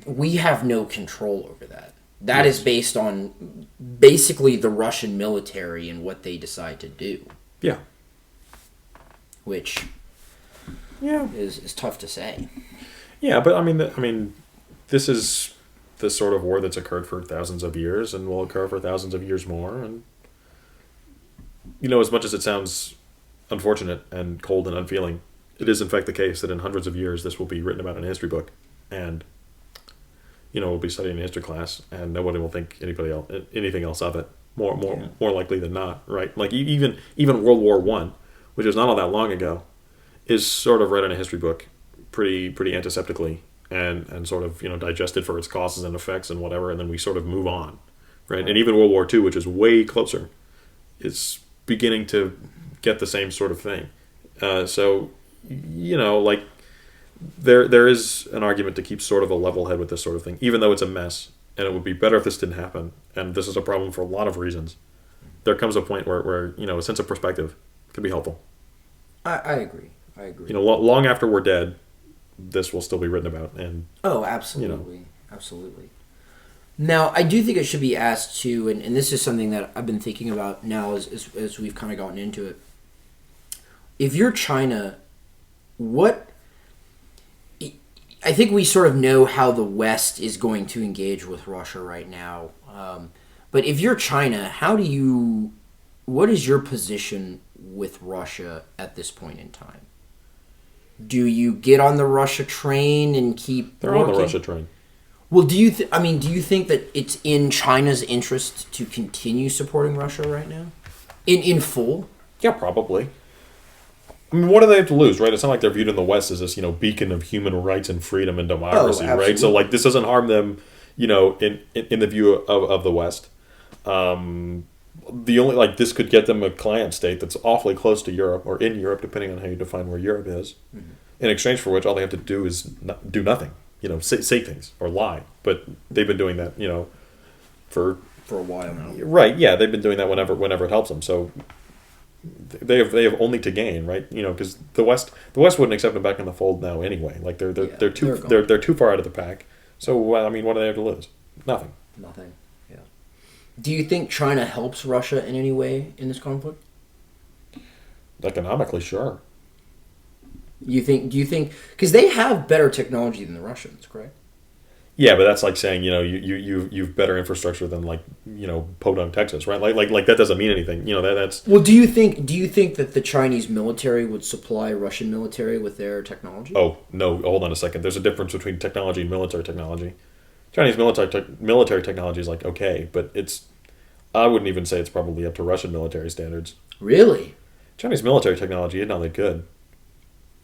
we have no control over that. That is based on basically the Russian military and what they decide to do. Yeah. Which is tough to say. Yeah, but this is the sort of war that's occurred for thousands of years and will occur for thousands of years more. And, as much as it sounds unfortunate and cold and unfeeling, it is in fact the case that in hundreds of years this will be written about in a history book, and we'll be studying in history class, and nobody will think anything else of it. More likely than not, right? Like even World War I, which is not all that long ago, is sort of read in a history book pretty antiseptically and sort of digested for its causes and effects and whatever, and then we sort of move on, right? And even World War II, which is way closer, is beginning to get the same sort of thing. So like there is an argument to keep sort of a level head with this sort of thing, even though it's a mess. And it would be better if this didn't happen. And this is a problem for a lot of reasons. There comes a point where a sense of perspective can be helpful. I agree. Long after we're dead, this will still be written about. And absolutely. Absolutely. Now, I do think it should be asked too, and this is something that I've been thinking about now as we've kind of gotten into it. If you're China, I think we sort of know how the West is going to engage with Russia right now. But if you're China, what is your position with Russia at this point in time? Do you get on the Russia train and keep They're working? On the Russia train. Well, do you think that it's in China's interest to continue supporting Russia right now? In full? Yeah, probably. I mean, what do they have to lose, right? It's not like they're viewed in the West as this, beacon of human rights and freedom and democracy, right? So, like, this doesn't harm them, in the view of the West. This could get them a client state that's awfully close to Europe, or in Europe, depending on how you define where Europe is. Mm-hmm. In exchange for which, all they have to do is do nothing, say things or lie. But they've been doing that, for a while now. Right? Yeah, they've been doing that whenever it helps them. So. They have only to gain, right? Because the West wouldn't accept them back in the fold now anyway. Like they're too far out of the pack. So what do they have to lose? Nothing. Yeah. Do you think China helps Russia in any way in this conflict? Economically, sure. Do you think because they have better technology than the Russians, correct? Yeah, but that's like saying you've better infrastructure than Podunk, Texas, right? Like that doesn't mean anything. That's. Well, do you think that the Chinese military would supply Russian military with their technology? Oh no! Hold on a second. There's a difference between technology and military technology. Chinese military technology is okay, but I wouldn't even say it's probably up to Russian military standards. Really? Chinese military technology is not that good.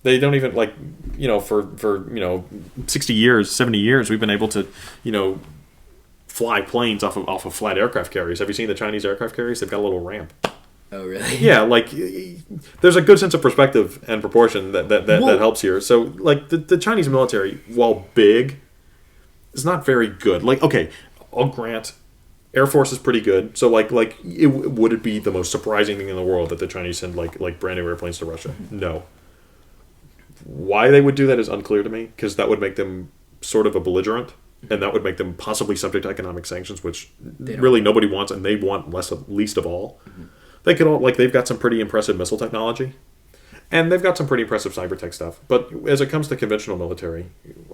They don't even for 60 years, 70 years, we've been able to, fly planes off of flat aircraft carriers. Have you seen the Chinese aircraft carriers? They've got a little ramp. Oh, really? Yeah, there's a good sense of perspective and proportion that helps here. So, the Chinese military, while big, is not very good. Okay, I'll grant Air Force is pretty good. So, would it be the most surprising thing in the world that the Chinese send, brand new airplanes to Russia? No. Why they would do that is unclear to me, because that would make them sort of a belligerent, and that would make them possibly subject to economic sanctions, which really nobody wants, and they want least of all. Mm-hmm. They could they've got some pretty impressive missile technology, and they've got some pretty impressive cyber tech stuff. But as it comes to conventional military,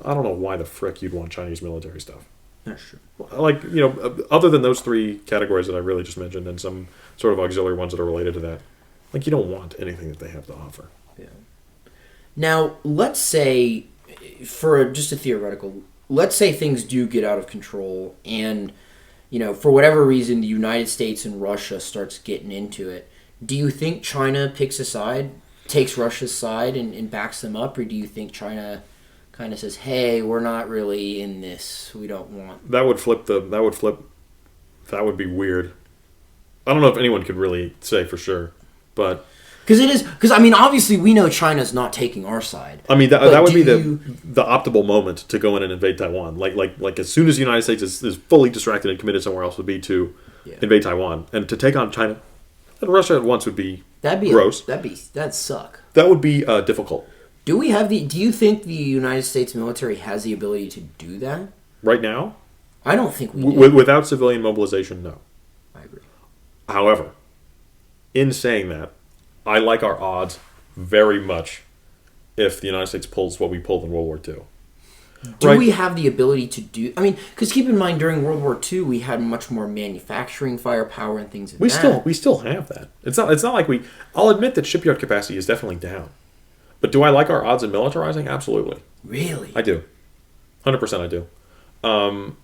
I don't know why the frick you'd want Chinese military stuff. That's true. Other than those three categories that I really just mentioned, and some sort of auxiliary ones that are related to that, you don't want anything that they have to offer. Yeah. Now, let's say, for just a theoretical, let's say things do get out of control and, for whatever reason, the United States and Russia starts getting into it. Do you think China picks a side, takes Russia's side and backs them up? Or do you think China kind of says, hey, we're not really in this, we don't want... That would be weird. I don't know if anyone could really say for sure, but... Because obviously we know China's not taking our side. I mean, that would be the optimal moment to go in and invade Taiwan. Like as soon as the United States is fully distracted and committed somewhere else, would be to invade Taiwan and to take on China and Russia at once would be gross. That'd suck. That would be difficult. Do you think the United States military has the ability to do that right now? I don't think we do. Without civilian mobilization, no. I agree. However, in saying that, I like our odds very much if the United States pulls what we pulled in World War II. Do we have the ability to do... because keep in mind, during World War II, we had much more manufacturing firepower and things like that. We still have that. It's not like we... I'll admit that shipyard capacity is definitely down. But do I like our odds in militarizing? Absolutely. Really? I do. 100% I do. And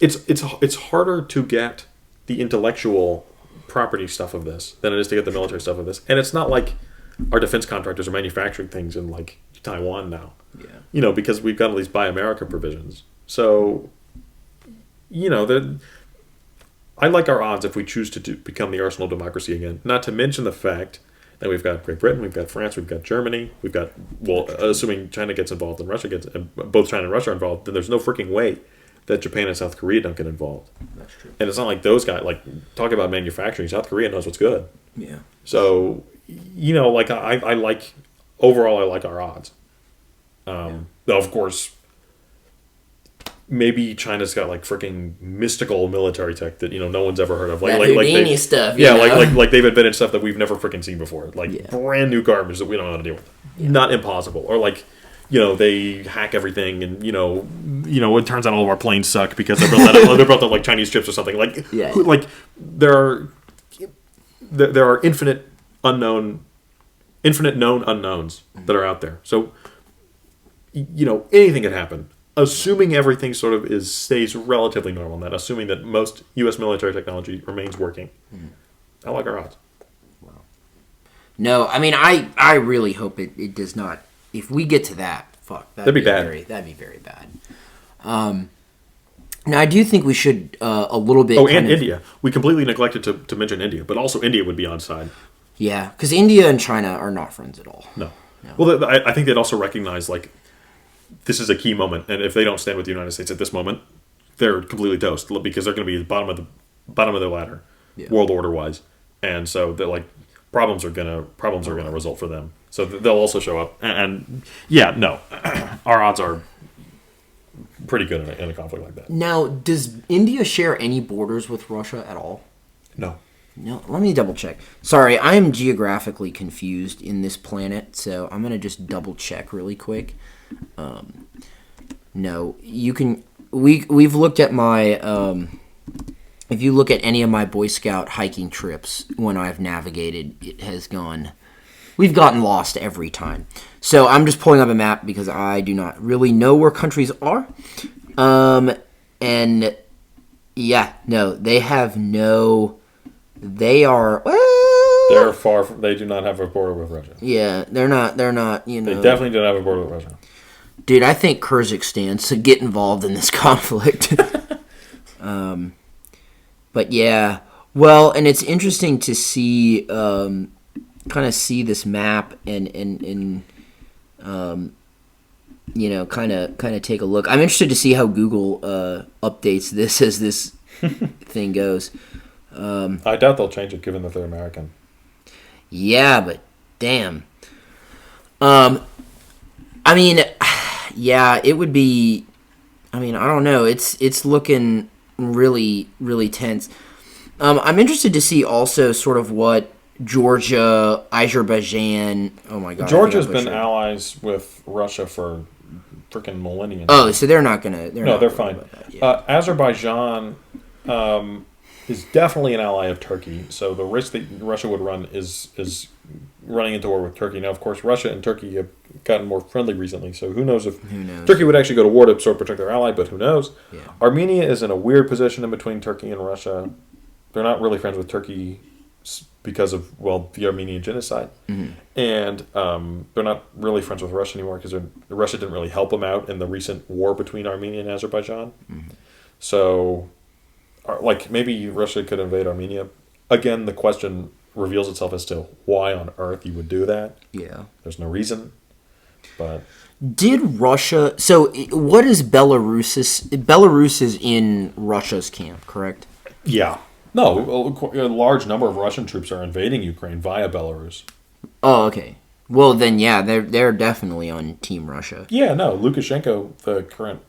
it's harder to get the intellectual property stuff of this than it is to get the military stuff of this. And it's not like our defense contractors are manufacturing things in like Taiwan now. Yeah. You know, because we've got all these Buy America provisions. So, you know, I like our odds if we choose to become the arsenal democracy again. Not to mention the fact that we've got Great Britain, we've got France, we've got Germany, we've got, well, assuming China gets involved and both China and Russia are involved, then there's no freaking way that Japan and South Korea don't get involved. That's true. And it's not like those guys, like, talk about manufacturing, South Korea knows what's good. Yeah. So, you know, like, I like, overall, I like our odds. Though, of course, maybe China's got like freaking mystical military tech that, you know, no one's ever heard of. Like Houdini stuff. Yeah, like they've invented stuff that we've never freaking seen before. Like brand new garbage that we don't know how to deal with. Yeah. Not impossible. Or like, you know, they hack everything and, you know, it turns out all of our planes suck because they're built on like Chinese chips or something. Like, like there are infinite known unknowns that are out there. So, you know, anything can happen. Assuming everything sort of stays relatively normal, and assuming that most U.S. military technology remains working, I like our odds. Wow. No, I mean, I really hope it does not. If we get to that, that'd be bad. That'd be very bad. Now, I do think we should a little bit. Oh, and India. We completely neglected to mention India, but also India would be on side. Yeah, because India and China are not friends at all. No. Well, I think they'd also recognize, like, this is a key moment, and if they don't stand with the United States at this moment, they're completely toast because they're going to be at the bottom of their ladder, world order wise, and so they're like problems are going to result for them. So they'll also show up, and our odds are pretty good in a conflict like that. Now, does India share any borders with Russia at all? No. No, let me double check. Sorry, I am geographically confused in this planet, so I'm going to just double check really quick. No, you can. We've looked at my. If you look at any of my Boy Scout hiking trips when I've navigated, it has gone. We've gotten lost every time. So I'm just pulling up a map because I do not really know where countries are. And yeah, no, they have no. They are. They're far. They do not have a border with Russia. Yeah, they're not. You know. They definitely don't have a border with Russia. Dude, I think Kyrgyzstan should get involved in this conflict. But yeah, well, and it's interesting to see, kind of see this map and you know, kind of take a look. I'm interested to see how Google updates this as this thing goes. I doubt they'll change it, given that they're American. Yeah, but damn. I mean, yeah, it would be. I mean, I don't know. It's looking really, really tense. I'm interested to see also sort of what Georgia, Azerbaijan. Oh my God, Georgia's been allies with Russia for freaking millennia. Oh, so they're not gonna. They're fine. Azerbaijan is definitely an ally of Turkey. So the risk that Russia would run is running into war with Turkey. Now, of course, Russia and Turkey have gotten more friendly recently, so who knows if Turkey would actually go to war to sort of protect their ally, but who knows? Yeah. Armenia is in a weird position in between Turkey and Russia. They're not really friends with Turkey because of, well, the Armenian genocide. Mm-hmm. And they're not really friends with Russia anymore because Russia didn't really help them out in the recent war between Armenia and Azerbaijan. Mm-hmm. So, like, maybe Russia could invade Armenia. Again, the question reveals itself as to why on earth you would do that. Yeah. There's no reason. But did Russia... So, what is Belarus? Belarus is in Russia's camp, correct? Yeah. No, a large number of Russian troops are invading Ukraine via Belarus. Oh, okay. Well, then, yeah, they're definitely on Team Russia. Yeah, no, Lukashenko, the current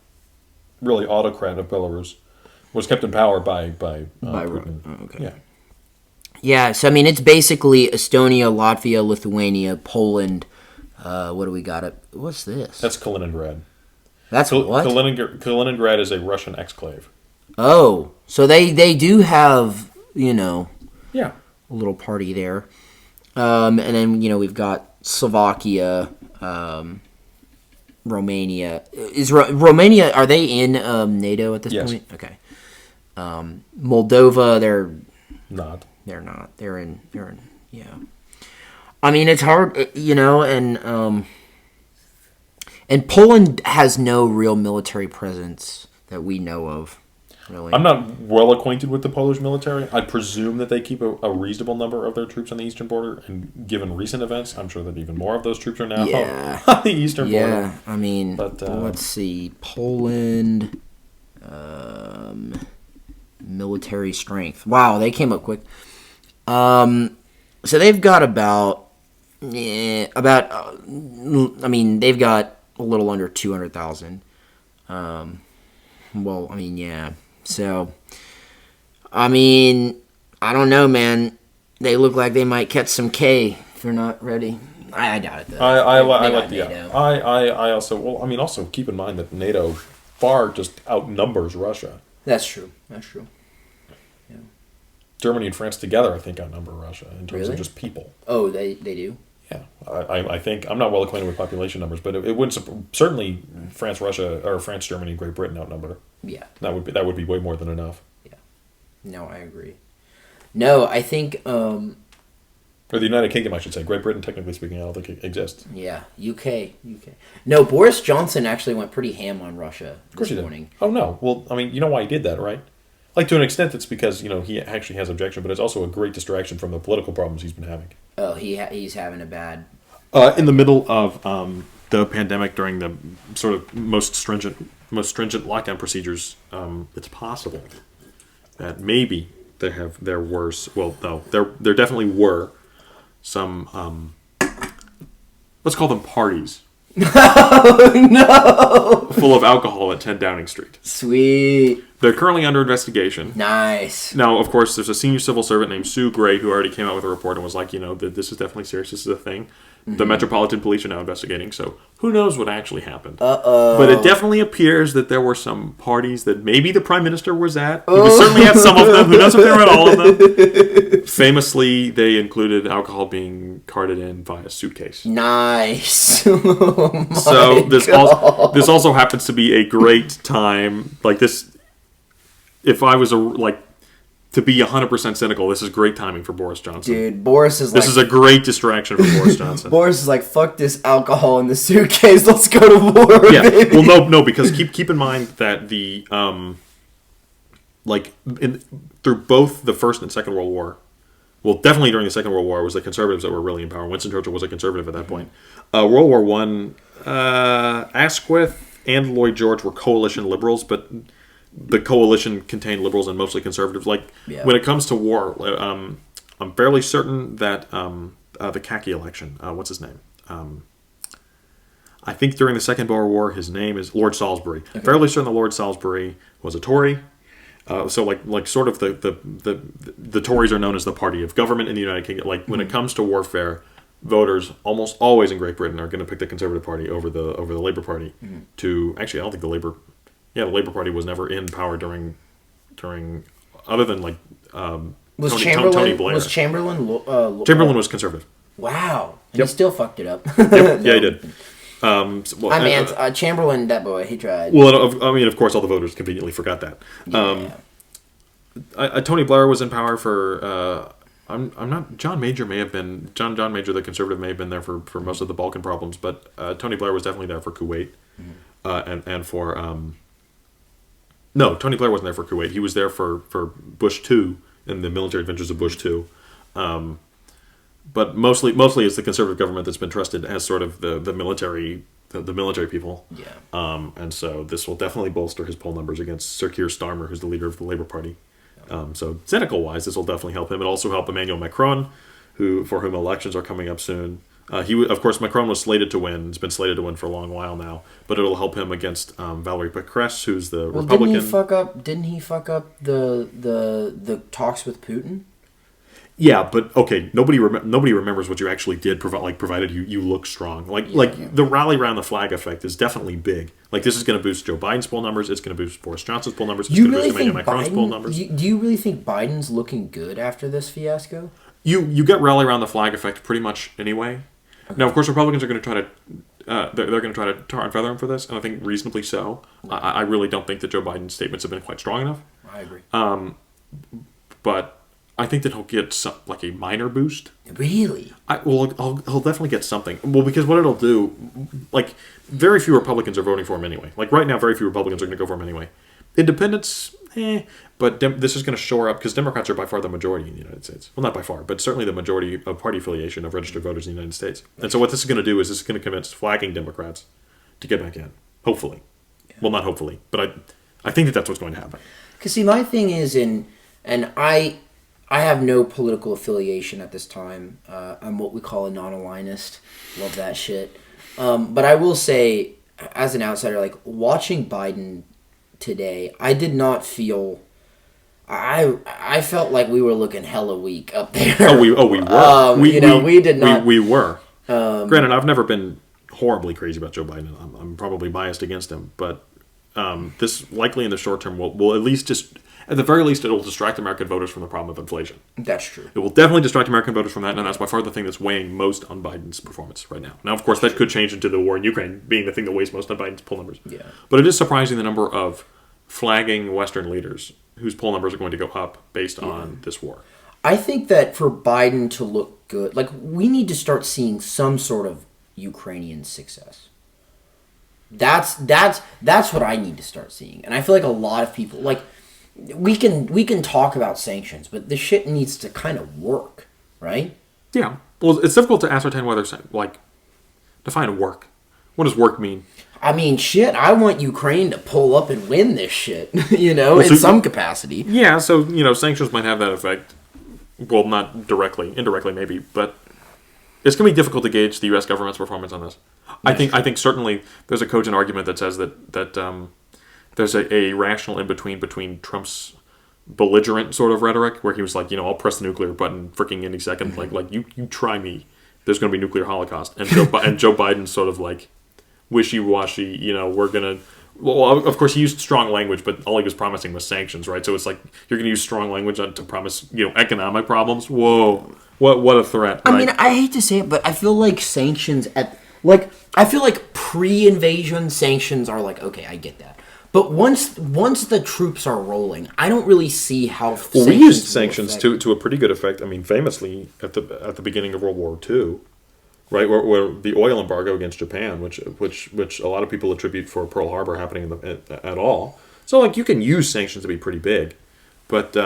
really autocrat of Belarus, was kept in power by Putin. Oh, okay. Yeah. Yeah, so, I mean, it's basically Estonia, Latvia, Lithuania, Poland. What do we got? What's this? That's Kaliningrad. That's what? Kaliningrad is a Russian exclave. Oh, so they do have, you know, yeah, a little party there. And then, we've got Slovakia, Romania. Is Romania, are they in NATO at this point? Okay. Moldova, they're not. They're not. They're in, yeah. I mean, it's hard, and Poland has no real military presence that we know of, really. I'm not well acquainted with the Polish military. I presume that they keep a reasonable number of their troops on the eastern border, and given recent events, I'm sure that even more of those troops are now on the eastern border. Yeah, I mean, but let's see. Poland, military strength. Wow, they came up quick. So they've got they've got a little under 200,000. Well, I mean, yeah. So, I mean, I don't know, man. They look like they might catch some K if they're not ready. I doubt it, though. I like the NATO. I also keep in mind that NATO far just outnumbers Russia. That's true. Yeah. Germany and France together, I think, outnumber Russia in terms of just people. Oh, they do? Yeah, I think I'm not well acquainted with population numbers, but it wouldn't certainly France, Russia, or France, Germany, and Great Britain outnumber. Yeah, that would be way more than enough. Yeah, no, I agree. No, I think or the United Kingdom, I should say. Great Britain, technically speaking, I don't think it exists. Yeah, UK. No, Boris Johnson actually went pretty ham on Russia this morning. Oh no, well, I mean, you know why he did that, right? Like, to an extent, it's because, he actually has objection, but it's also a great distraction from the political problems he's been having. Oh, he's having a bad... in the middle of the pandemic, during the sort of most stringent lockdown procedures, it's possible that maybe there definitely were some, let's call them parties. No! Full of alcohol at 10 Downing Street. Sweet. They're currently under investigation. Nice. Now, of course, there's a senior civil servant named Sue Gray who already came out with a report and was like, this is definitely serious. This is a thing. Mm-hmm. The Metropolitan Police are now investigating, so who knows what actually happened. Uh-oh. But it definitely appears that there were some parties that maybe the Prime Minister was at. He was certainly at some of them. Who knows if they were at all of them? Famously, they included alcohol being carted in via suitcase. Nice. So this also happens to be a great time. Like this, if I was to be 100% cynical, this is great timing for Boris Johnson. Dude, Boris is This is a great distraction for Boris Johnson. Boris is like, fuck this alcohol in the suitcase, let's go to war, baby. Well, no, because keep in mind that the, through both the First and Second World War, well, definitely during the Second World War, it was the conservatives that were really in power. Winston Churchill was a conservative at that point. World War I, Asquith and Lloyd George were coalition liberals, but the coalition contained liberals and mostly conservatives. When it comes to war, I'm fairly certain that the khaki election, what's his name? I think during the Second Boer War, his name is Lord Salisbury. Okay. Fairly certain that Lord Salisbury was a Tory. So sort of the Tories are known as the party of government in the United Kingdom. When it comes to warfare, voters almost always in Great Britain are going to pick the Conservative Party over the Labour Party. Actually, I don't think the Labour Party was never in power during other than Tony Blair. Was Chamberlain? Chamberlain was Conservative. Wow, and he still fucked it up. Yep. Yeah, he did. Chamberlain, that boy, he tried. Well, I mean, of course, all the voters conveniently forgot that. Yeah. Tony Blair was in power for. I'm not. John Major may have been. John Major, the Conservative, may have been there for most of the Balkan problems, but Tony Blair was definitely there for Kuwait, and for. No, Tony Blair wasn't there for Kuwait. He was there for Bush II and the military adventures of Bush II. But mostly it's the conservative government that's been trusted as sort of the military people. Yeah. And so this will definitely bolster his poll numbers against Sir Keir Starmer, who's the leader of the Labour Party. So cynical wise, this will definitely help him. It'll also help Emmanuel Macron, for whom elections are coming up soon. Of course, Macron was slated to win. He's been slated to win for a long while now. But it'll help him against Valérie Pécresse, who's the Republican. Didn't he fuck up the talks with Putin? Yeah, but okay. Nobody remembers what you actually did. Provided you look strong. The rally around the flag effect is definitely big. This is going to boost Joe Biden's poll numbers. It's going to boost Boris Johnson's poll numbers. It's going to boost Emmanuel Macron's poll numbers. Do you really think Biden's looking good after this fiasco? you get rally around the flag effect pretty much anyway. Now, of course, Republicans are going to try to they're going to try to tar and feather him for this, and I think reasonably so. I really don't think that Joe Biden's statements have been quite strong enough. I agree. But I think that he'll get like a minor boost. Really? He'll definitely get something. Well, because what it'll do, like, very few Republicans are voting for him anyway. Like, right now, very few Republicans are going to go for him anyway. Independents, but this is going to shore up, because Democrats are by far the majority in the United States. Well, not by far, but certainly the majority of party affiliation of registered voters in the United States. And so what this is going to do is this is going to convince flagging Democrats to get back in. Hopefully. Yeah. Well, not hopefully, but I think that that's what's going to happen. Because, see, my thing is, and I have no political affiliation at this time. I'm what we call a non-alignist. Love that shit. But I will say, as an outsider, like, watching Biden today, I did not feel... I felt like we were looking hella weak up there. We were. We did not... We were. Granted, I've never been horribly crazy about Joe Biden. I'm probably biased against him, but this likely in the short term will at least just... At the very least, it will distract American voters from the problem of inflation. That's true. It will definitely distract American voters from that, and that's by far the thing that's weighing most on Biden's performance right now. Now, of course, that could change into the war in Ukraine being the thing that weighs most on Biden's poll numbers. Yeah. But it is surprising the number of flagging Western leaders whose poll numbers are going to go up based on this war. I think that for Biden to look good, like, we need to start seeing some sort of Ukrainian success. That's what I need to start seeing. And I feel like a lot of people, like... We can talk about sanctions, but the shit needs to kind of work, right? Yeah. Well, it's difficult to ascertain whether, like, define work. What does work mean? I mean, shit, I want Ukraine to pull up and win this shit, in some capacity. Yeah, so, sanctions might have that effect. Well, not directly, indirectly maybe, but it's going to be difficult to gauge the U.S. government's performance on this. I think certainly there's a cogent argument that says that there's a rational in-between Trump's belligerent sort of rhetoric, where he was like, I'll press the nuclear button freaking any second. Mm-hmm. Like you try me, there's going to be nuclear holocaust. And Joe Biden's sort of like wishy-washy, we're going to... Well, of course, he used strong language, but all he was promising was sanctions, right? So it's like, you're going to use strong language to promise, economic problems? Whoa. What a threat. I mean, I hate to say it, but I feel like sanctions I feel like pre-invasion sanctions are like, okay, I get that. But once the troops are rolling, I don't really see how. Well, we used sanctions to a pretty good effect. I mean, famously at the beginning of World War II, right, where the oil embargo against Japan, which a lot of people attribute for Pearl Harbor happening at all. So, like, you can use sanctions to be pretty big, but.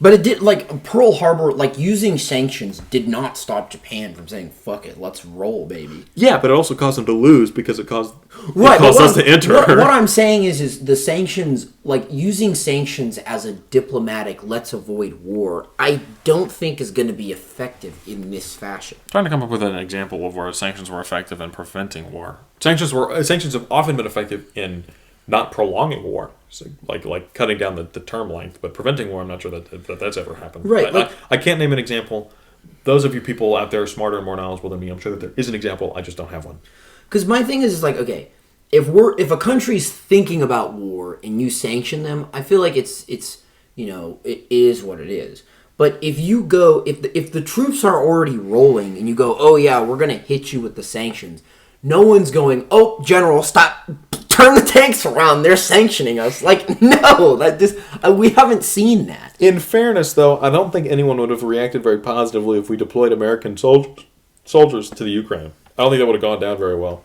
But it did, like, Pearl Harbor, like, using sanctions did not stop Japan from saying, fuck it, let's roll, baby. Yeah, but it also caused them to lose because it caused us to enter. What I'm saying is the sanctions, like, using sanctions as a diplomatic, let's avoid war, I don't think is going to be effective in this fashion. I'm trying to come up with an example of where sanctions were effective in preventing war. Sanctions have often been effective in not prolonging war. So like cutting down the term length, but preventing war, I'm not sure that that's ever happened. Right. I can't name an example. Those of you people out there smarter and more knowledgeable than me, I'm sure that there is an example. I just don't have one. Because my thing is like, okay, if a country's thinking about war and you sanction them, I feel like it's it is what it is. But if the troops are already rolling and you go, oh yeah, we're gonna hit you with the sanctions, no one's going, oh, General, stop. Turn the tanks around. They're sanctioning us. Like, no, we haven't seen that. In fairness, though, I don't think anyone would have reacted very positively if we deployed American soldiers to the Ukraine. I don't think that would have gone down very well.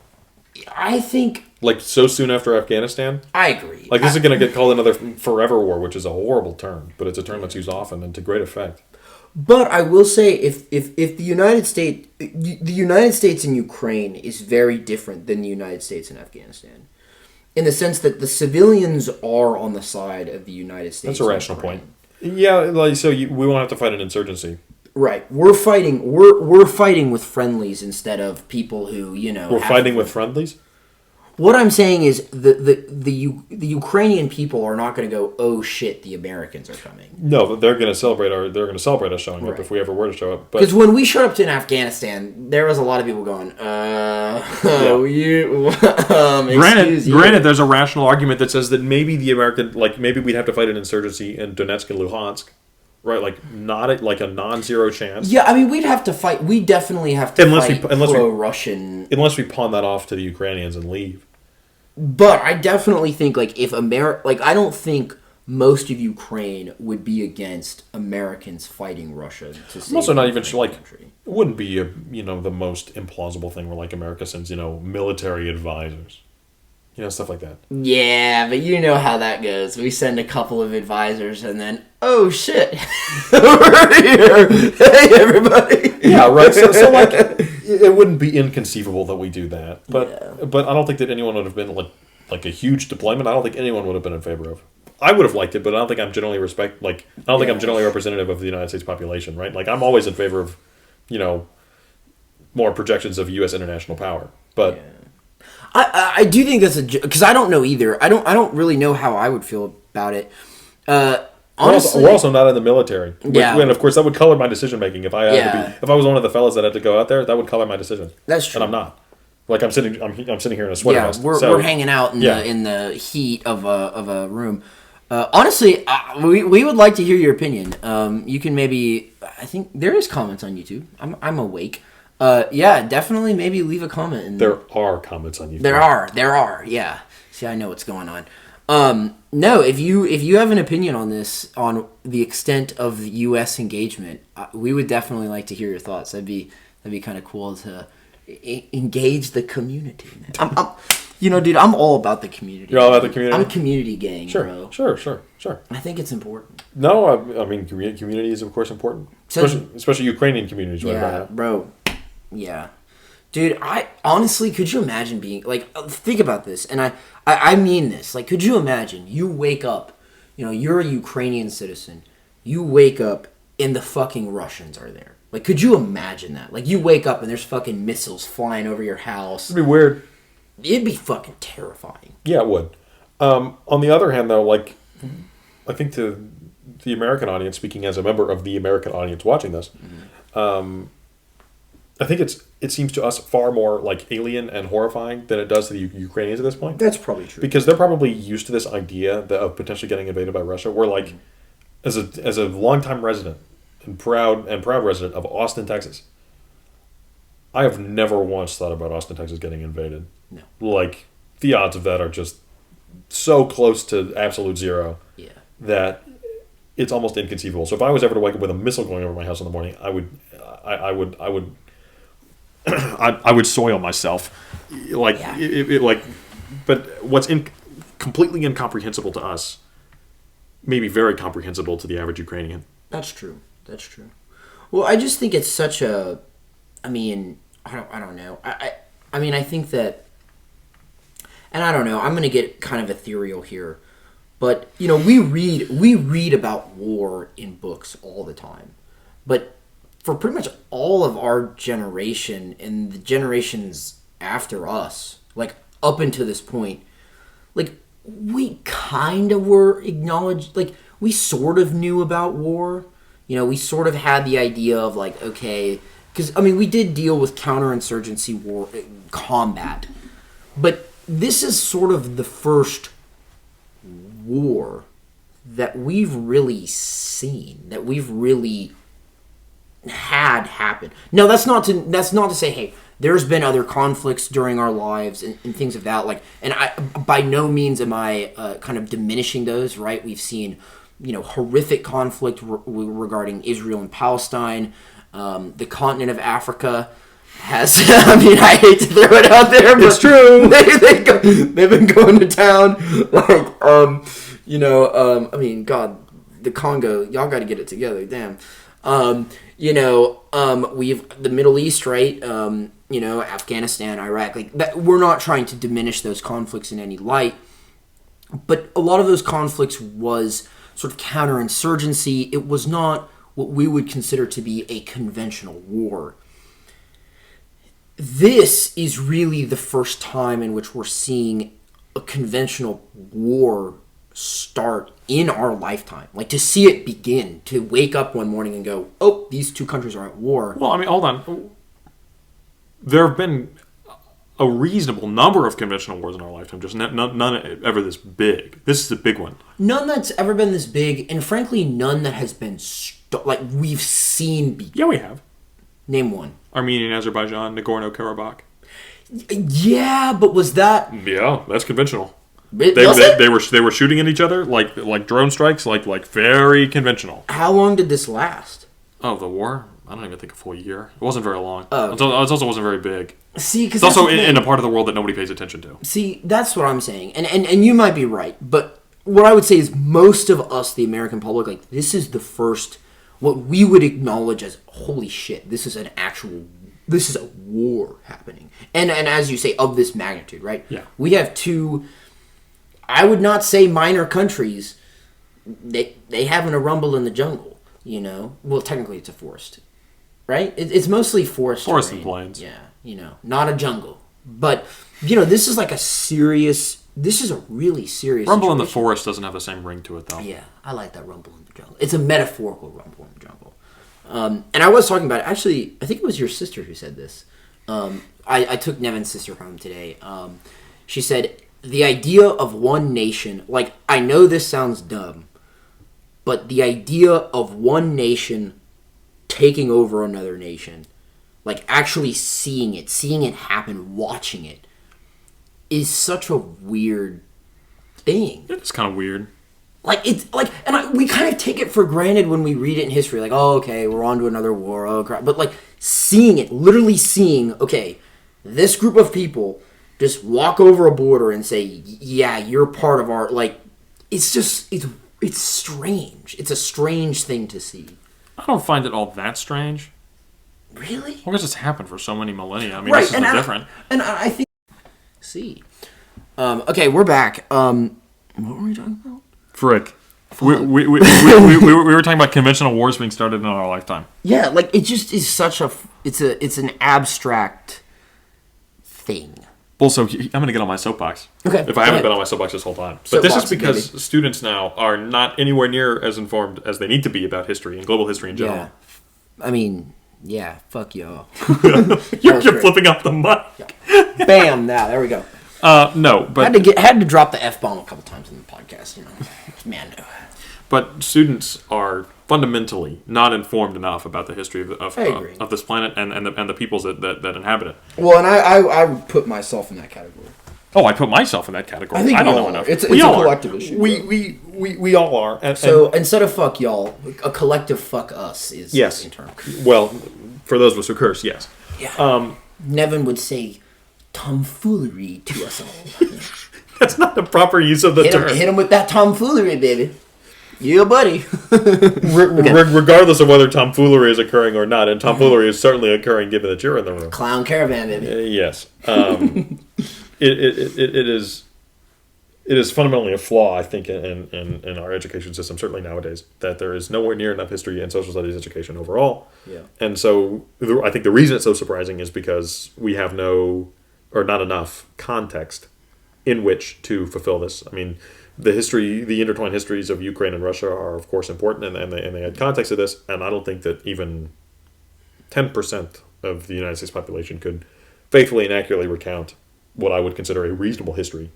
I think... Like, so soon after Afghanistan? I agree. Like, this is going to get called another forever war, which is a horrible term, but it's a term that's used often and to great effect. But I will say, if the United States and Ukraine is very different than the United States and Afghanistan. In the sense that the civilians are on the side of the United States. That's a rational point. Yeah, like we won't have to fight an insurgency. Right. We're fighting with friendlies instead of people who, We're fighting with friendlies? What I'm saying is the Ukrainian people are not going to go, oh shit, the Americans are coming. No, they're going to celebrate us showing up if we ever were to show up. Because when we showed up to Afghanistan, there was a lot of people going, Granted, there's a rational argument that says that maybe maybe we'd have to fight an insurgency in Donetsk and Luhansk, right? Like not like a non-zero chance. Yeah, I mean, we'd have to fight. We definitely have to fight pro-Russian. Unless we pawn that off to the Ukrainians and leave. But I definitely think, like, if I don't think most of Ukraine would be against Americans fighting Russia to save I'm also not even the sure, like, country. it wouldn't be the most implausible thing where like America sends military advisors, stuff like that. Yeah, but you know how that goes. We send a couple of advisors and then, oh shit, we're here. Hey everybody. Yeah, right. So like, it wouldn't be inconceivable that we do that, but I don't think that anyone would have been like a huge deployment. I don't think anyone would have been in favor of. I would have liked it, but I don't think I'm generally I'm generally representative of the United States population, right? Like I'm always in favor of, more projections of U.S. international power, but. Yeah. I do think that's because I don't know either. I don't really know how I would feel about it. Honestly, we're also not in the military. Yeah, and of course that would color my decision making. If I was one of the fellas that had to go out there, that would color my decision. That's true. And I'm not. Like I'm sitting here in a sweater vest. We're hanging out in the heat of a room. Honestly, we would like to hear your opinion. You can maybe. I think there is comments on YouTube. I'm awake. Definitely maybe leave a comment. There are comments on YouTube. There are, yeah. See, I know what's going on. No, if you have an opinion on this, on the extent of the U.S. engagement, we would definitely like to hear your thoughts. That'd be kind of cool to engage the community. Dude, I'm all about the community. You're all about the community? I'm community gang, bro. Sure. I think it's important. No, I mean, community is, of course, important. Especially Ukrainian communities right now. Bro. Yeah. Dude, I honestly, could you imagine being, like, think about this, and I mean this, like, could you imagine, you wake up, you're a Ukrainian citizen, you wake up and the fucking Russians are there. Like, could you imagine that? Like, you wake up and there's fucking missiles flying over your house. It'd be weird. It'd be fucking terrifying. Yeah, it would. On the other hand, though, like, I think to the American audience, speaking as a member of the American audience watching this, I think it seems to us far more like alien and horrifying than it does to the Ukrainians at this point. That's probably true. Because they're probably used to this idea of potentially getting invaded by Russia. We're like, as a longtime resident and proud resident of Austin, Texas, I have never once thought about Austin, Texas getting invaded. No. Like, the odds of that are just so close to absolute zero that it's almost inconceivable. So if I was ever to wake up with a missile going over my house in the morning, I would soil myself, but what's completely incomprehensible to us may be very comprehensible to the average Ukrainian. That's true. Well, I just think it's such a. I mean, I don't know. I mean, I think that, and I don't know. I'm going to get kind of ethereal here, but we read about war in books all the time, but. For pretty much all of our generation and the generations after us, like up until this point, like we kind of were acknowledged, like we sort of knew about war. We sort of had the idea of like, okay, because I mean, we did deal with counterinsurgency war combat, but this is sort of the first war that we've really seen, that we've really had happened. No, that's not to say, hey, there's been other conflicts during our lives and things of that, like, and I by no means am I kind of diminishing those, right? We've seen, horrific conflict regarding Israel and Palestine. The continent of Africa has, I mean, I hate to throw it out there, but it's true. They've been going to town, like, I mean, God, the Congo, y'all got to get it together, damn. We've the Middle East, right? Afghanistan, Iraq, like that. We're not trying to diminish those conflicts in any light, but a lot of those conflicts was sort of counterinsurgency. It was not what we would consider to be a conventional war. This is really the first time in which we're seeing a conventional war start in our lifetime. Like, to see it begin, to wake up one morning and go, oh, these two countries are at war. Well, I mean, hold on. There have been a reasonable number of conventional wars in our lifetime, just none ever this big. This is a big one. None that's ever been this big, and frankly, none that has been like we've seen. Yeah, we have. Name one. Armenia and Azerbaijan, Nagorno-Karabakh. Yeah, but was that? Yeah, that's conventional. They were shooting at each other like drone strikes, like very conventional. How long did this last? Oh, the war? I don't even think a full year. It wasn't very long. It also wasn't very big. See, because it's also in a part of the world that nobody pays attention to. See, that's what I'm saying, and you might be right, but what I would say is most of us, the American public, like this is the first what we would acknowledge as holy shit. This is a war happening, and as you say, of this magnitude, right? Yeah. We have two. I would not say minor countries. They having a rumble in the jungle, you know. Well, technically, it's a forest, right? It's mostly forest and plains. Yeah, you know, not a jungle. But you know, this is like a serious. This is a really serious. Rumble situation. in the forest doesn't have the same ring to it, though. Yeah, I like that rumble in the jungle. It's a metaphorical rumble in the jungle. And I was talking about it. Actually, I think it was your sister who said this. I took Nevin's sister home today. She said, the idea of one nation, like, I know this sounds dumb, but the idea of one nation taking over another nation, like, actually seeing it happen, watching it, is such a weird thing. It's kind of weird. Like, it's like, and we kind of take it for granted when we read it in history. Like, oh, okay, we're on to another war. Oh, crap. But, like, seeing it, literally seeing, okay, this group of people just walk over a border and say, yeah, you're part of our, like, it's just, it's strange. It's a strange thing to see. I don't find it all that strange. Really? Well, it's just happened for so many millennia. I mean, right, this is different. And I think, see. Okay, we're back. What were we talking about? Frick. We were talking about conventional wars being started in our lifetime. Yeah, like, it just is such a, it's an abstract thing. Well, so I'm going to get on my soapbox. Okay. If I haven't been on my soapbox this whole time. But this is because students now are not anywhere near as informed as they need to be about history and global history in general. Yeah. I mean, yeah, fuck y'all. You're flipping up the mic. Yeah. Bam, now, there we go. No, but... Had to drop the F-bomb a couple times in the podcast, you know. Man, no. But students are fundamentally not informed enough about the history of this planet and the peoples that inhabit it. Well, and I put myself in that category. Oh, I put myself in that category. I think I don't we know all enough. It's a collective issue. We all are. And instead of fuck y'all, a collective fuck us is yes. in term. Well, for those of us who curse, yes. Yeah. Nevin would say tomfoolery to us all. That's not the proper use of the term. Hit him with that tomfoolery, baby. Yeah, buddy. Regardless of whether tomfoolery is occurring or not, and tomfoolery is certainly occurring given that you're in the room. Clown caravan, baby. Yes. It is fundamentally a flaw, I think, in our education system, certainly nowadays, that there is nowhere near enough history and social studies education overall. Yeah. And so I think the reason it's so surprising is because we have not enough context in which to fulfill this. I mean, the intertwined histories of Ukraine and Russia are, of course, important, and they had context of this, and I don't think that even 10% of the United States population could faithfully and accurately recount what I would consider a reasonable history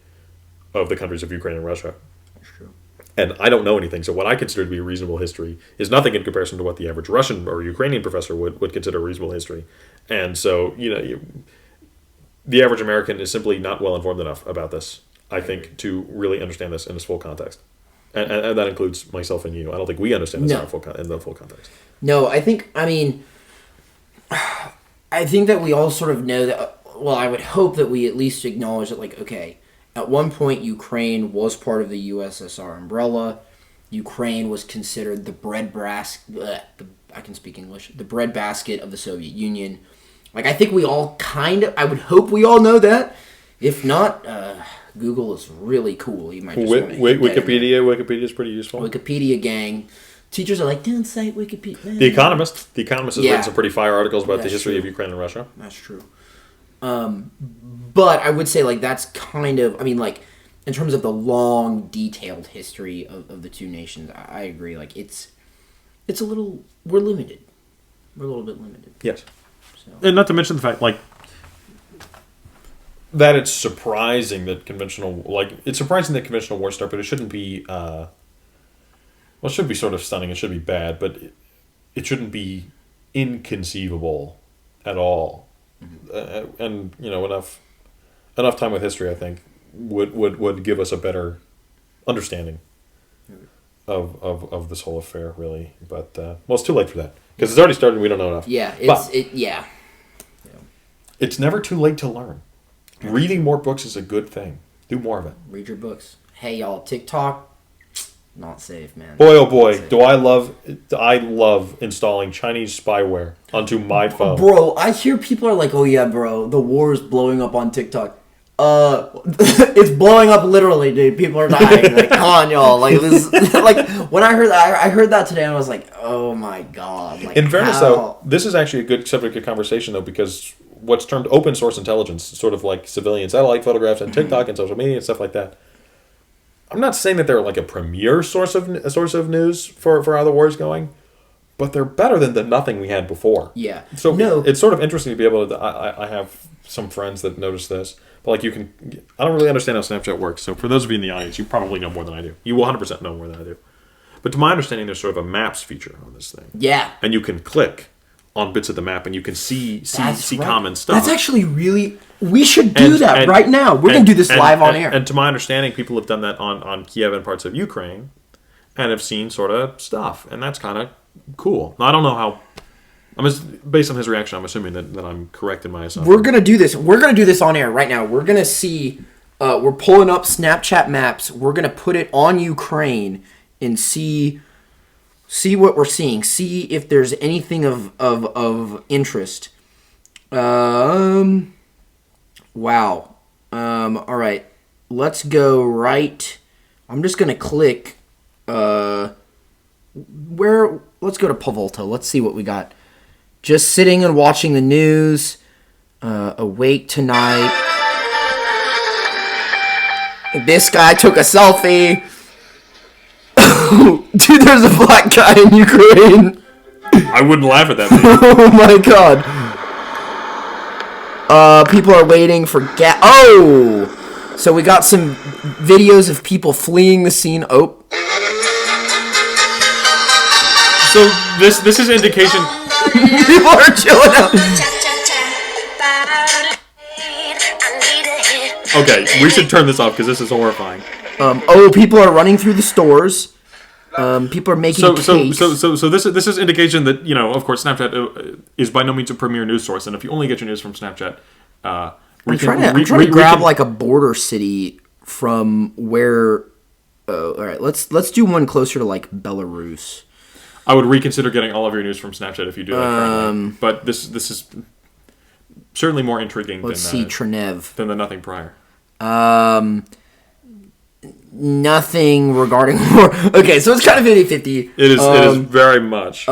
of the countries of Ukraine and Russia. That's true. And I don't know anything, so what I consider to be a reasonable history is nothing in comparison to what the average Russian or Ukrainian professor would consider a reasonable history. And so, the average American is simply not well informed enough about this, I think, to really understand this in its full context. And that includes myself and you. I don't think we understand this in the full context. No, I think that we all sort of know that, well, I would hope that we at least acknowledge that, like, okay, at one point Ukraine was part of the USSR umbrella. Ukraine was considered the breadbasket of the Soviet Union. Like, I think we all I would hope we all know that. If not, Google is really cool. You might just Wikipedia is pretty useful. Wikipedia gang. Teachers are like, don't cite Wikipedia. The Economist has written some pretty fire articles about the history of Ukraine and Russia. That's true. But I would say, like, that's kind of, I mean, like, in terms of the long, detailed history of the two nations, I agree. Like, it's a little, we're limited. We're a little bit limited. Yes. So. And not to mention the fact, like, that it's surprising that conventional war start, but it shouldn't be. It should be sort of stunning. It should be bad, but it shouldn't be inconceivable at all. And enough time with history, I think, would give us a better understanding of this whole affair, really. But it's too late for that because it's already started. And we don't know enough. Yeah, It's never too late to learn. Reading more books is a good thing. Do more of it. Read your books. Hey, y'all, TikTok. Not safe, man. Boy, oh boy, do I love installing Chinese spyware onto my phone. Bro, I hear people are like, oh yeah, bro, the war is blowing up on TikTok. It's blowing up literally, dude. People are dying. Like, come on, y'all. Like, this, like, when I heard that, I heard that today, and I was like, oh my god. Like, in fairness, though, this is actually a good subject of conversation, though, because what's termed open source intelligence, sort of like civilian satellite photographs and TikTok and social media and stuff like that. I'm not saying that they're like a premier source of news for how the war is going, but they're better than the nothing we had before. Yeah. So it's sort of interesting to be able to. I have some friends that notice this, but like I don't really understand how Snapchat works. So for those of you in the audience, you probably know more than I do. You will 100% know more than I do. But to my understanding, there's sort of a maps feature on this thing. Yeah. And you can click on bits of the map, and you can see right. common stuff. That's actually really. We should do that right now. We're going to do this live on air. And to my understanding, people have done that on Kiev and parts of Ukraine, and have seen sort of stuff, and that's kind of cool. Now, I don't know how. Based on his reaction, I'm assuming that I'm correct in my assumption. We're going to do this. We're going to do this on air right now. We're going to see. We're pulling up Snapchat maps. We're going to put it on Ukraine and see what we're seeing. See if there's anything of interest. Wow. All right. Let's go right. I'm just going to click. Let's go to Pavolta. Let's see what we got. Just sitting and watching the news. Awake tonight. This guy took a selfie. Dude, there's a black guy in Ukraine. I wouldn't laugh at that. Oh my god. People are waiting for gas. Oh! So we got some videos of people fleeing the scene. Oh. So this is indication. People are chilling out. Okay, we should turn this off because this is horrifying. People are running through the stores. People are making cakes. So this is indication that, of course, Snapchat is by no means a premier news source, and if you only get your news from Snapchat, I'm trying to grab like a border city from where. All right, let's do one closer to like Belarus. I would reconsider getting all of your news from Snapchat if you do that currently. But this is certainly more intriguing than Trenev. Than the nothing prior. Nothing regarding war. Okay, so it's kind of 50-50. It is very much.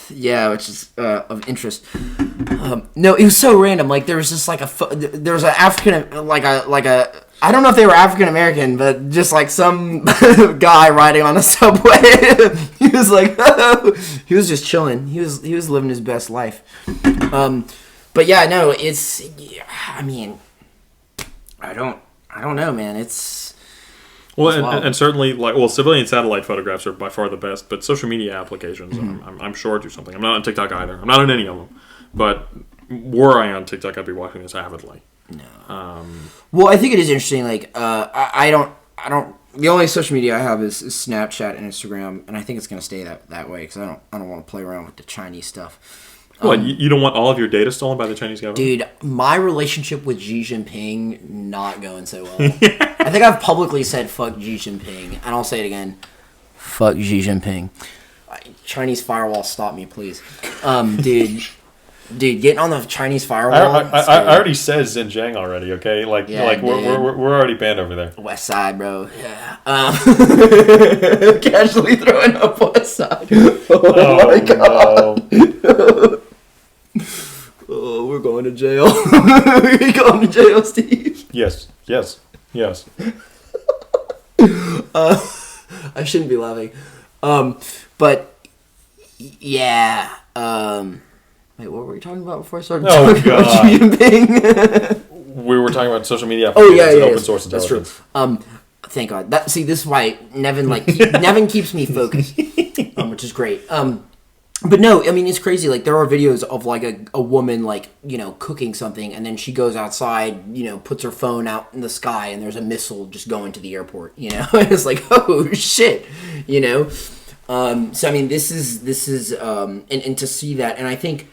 Yeah, which is of interest. No, it was so random. Like there was just like there was an African like a I don't know if they were African American, but just like some guy riding on a subway. He was like, he was just chilling. He was living his best life. But yeah, no, it's. I mean, I don't know, man. It's. Well, and certainly, civilian satellite photographs are by far the best, but social media applications, I'm sure do something. I'm not on TikTok either. I'm not on any of them, but were I on TikTok, I'd be watching this avidly. No. Well, I think it is interesting. Like, I don't. The only social media I have is Snapchat and Instagram, and I think it's going to stay that way because I don't want to play around with the Chinese stuff. You don't want all of your data stolen by the Chinese government? Dude, my relationship with Xi Jinping not going so well. I think I've publicly said fuck Xi Jinping, and I'll say it again. Fuck Xi Jinping. Chinese firewall, stop me, please. Dude, getting on the Chinese firewall. I already said Xinjiang already. Okay, we're already banned over there. West Side, bro. Yeah. Casually throwing up West Side. Oh my god. No. Oh, we're going to jail. We're going to jail, Steve. Yes. I shouldn't be laughing. But yeah. Wait, what were we talking about before I started talking about Xi Jinping? We were talking about social media Oh applications and yeah, open source that's intelligence. true. Thank God. This is why Nevin Nevin keeps me focused, which is great. But no, I mean, it's crazy. Like, there are videos of, like, a woman, like, cooking something, and then she goes outside, puts her phone out in the sky, and there's a missile just going to the airport, It's like, oh, shit, So, I mean, this is and to see that, and I think,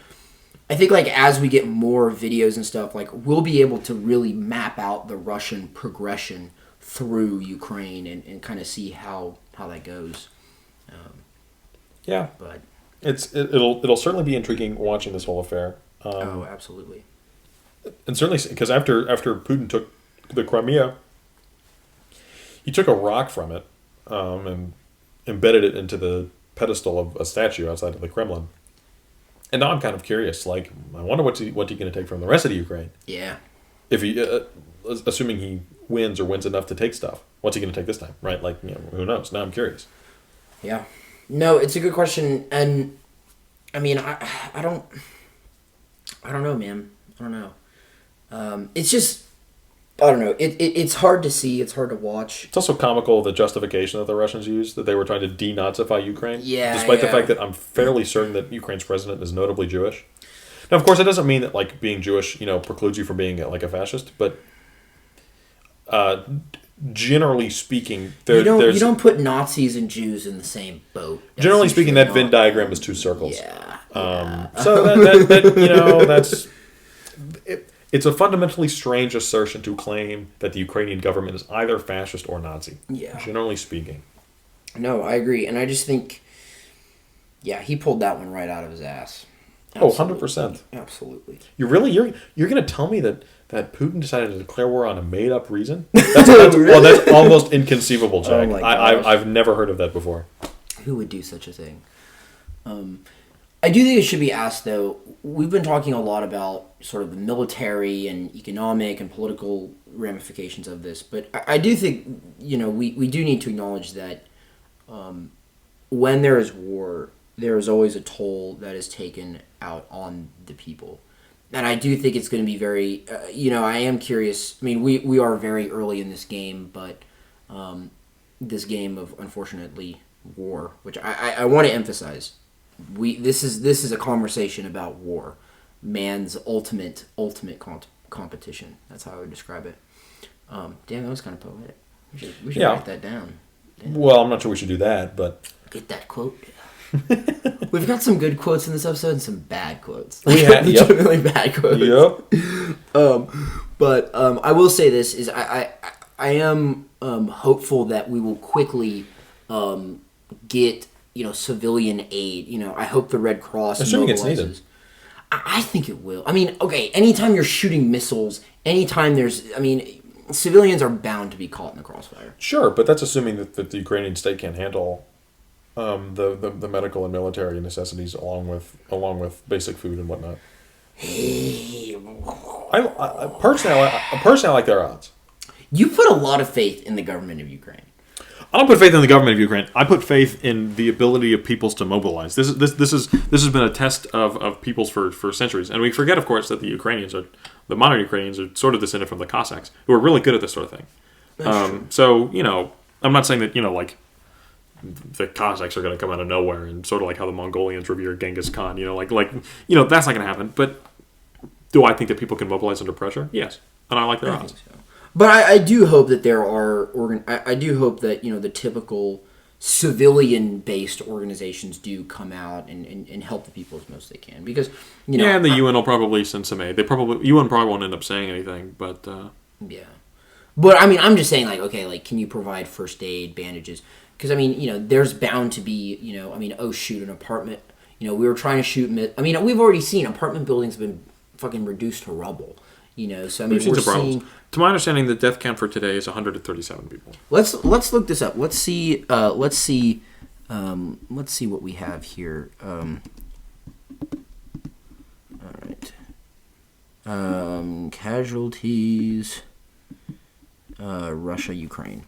like, as we get more videos and stuff, like, we'll be able to really map out the Russian progression through Ukraine and kind of see how that goes. Yeah. But... It'll certainly be intriguing watching this whole affair. Oh, absolutely. And certainly because after Putin took the Crimea, he took a rock from it and embedded it into the pedestal of a statue outside of the Kremlin. And now I'm kind of curious. Like, I wonder what's he going to take from the rest of the Ukraine. Yeah. If he, assuming he wins enough to take stuff, what's he going to take this time? Right? Like, who knows? Now I'm curious. Yeah. No, it's a good question, and I mean, I don't know, man. I don't know. It's just, I don't know. It's hard to see. It's hard to watch. It's also comical, the justification that the Russians used, that they were trying to denazify Ukraine. Yeah. Despite the fact that I'm fairly certain that Ukraine's president is notably Jewish. Now, of course, it doesn't mean that, like, being Jewish, precludes you from being, like, a fascist, but generally speaking, you don't put Nazis and Jews in the same boat. Generally speaking, that Venn diagram is two circles. Yeah. So that that's it's a fundamentally strange assertion to claim that the Ukrainian government is either fascist or Nazi. Yeah. Generally speaking. No, I agree, and I just think, yeah, he pulled that one right out of his ass. Absolutely. 100%. Absolutely. You're going to tell me that Putin decided to declare war on a made-up reason? That's almost inconceivable, Jack. Oh my gosh. I've never heard of that before. Who would do such a thing? I do think it should be asked, though. We've been talking a lot about sort of the military and economic and political ramifications of this, but I do think, we do need to acknowledge that when there is war, there is always a toll that is taken out on the people. And I do think it's going to be very, I am curious. I mean, we are very early in this game, but this game of, unfortunately, war, which I want to emphasize. This is a conversation about war, man's ultimate competition. That's how I would describe it. Damn, that was kind of poetic. We should write that down. Damn. Well, I'm not sure we should do that, but get that quote. We've got some good quotes in this episode and some bad quotes. We have legitimately bad quotes. Yep. But I will say this is I am hopeful that we will quickly get civilian aid. I hope the Red Cross assuming it's needed. I think it will. I mean, okay, anytime you're shooting missiles, anytime civilians are bound to be caught in the crossfire. Sure, but that's assuming that the Ukrainian state can't handle the medical and military necessities along with basic food and whatnot. I personally like their odds. You put a lot of faith in the government of Ukraine. I don't put faith in the government of Ukraine. I put faith in the ability of peoples to mobilize. This has been a test of peoples for centuries, and we forget, of course, that the modern Ukrainians are sort of descended from the Cossacks, who are really good at this sort of thing. So I'm not saying that like the Cossacks are going to come out of nowhere, and sort of like how the Mongolians revere Genghis Khan. that's not going to happen. But do I think that people can mobilize under pressure? Yes, and I like their odds. So. But I do hope that there are I do hope that the typical civilian-based organizations do come out and help the people as most they can, because and the UN will probably send some aid. UN probably won't end up saying anything, but yeah. But I mean, I'm just saying, can you provide first aid, bandages? Because there's bound to be oh shoot, an apartment. We were trying to shoot. We've already seen apartment buildings have been fucking reduced to rubble. So we're seeing. To my understanding, the death count for today is 137 people. Let's look this up. Let's see what we have here. All right. Casualties. Russia, Ukraine.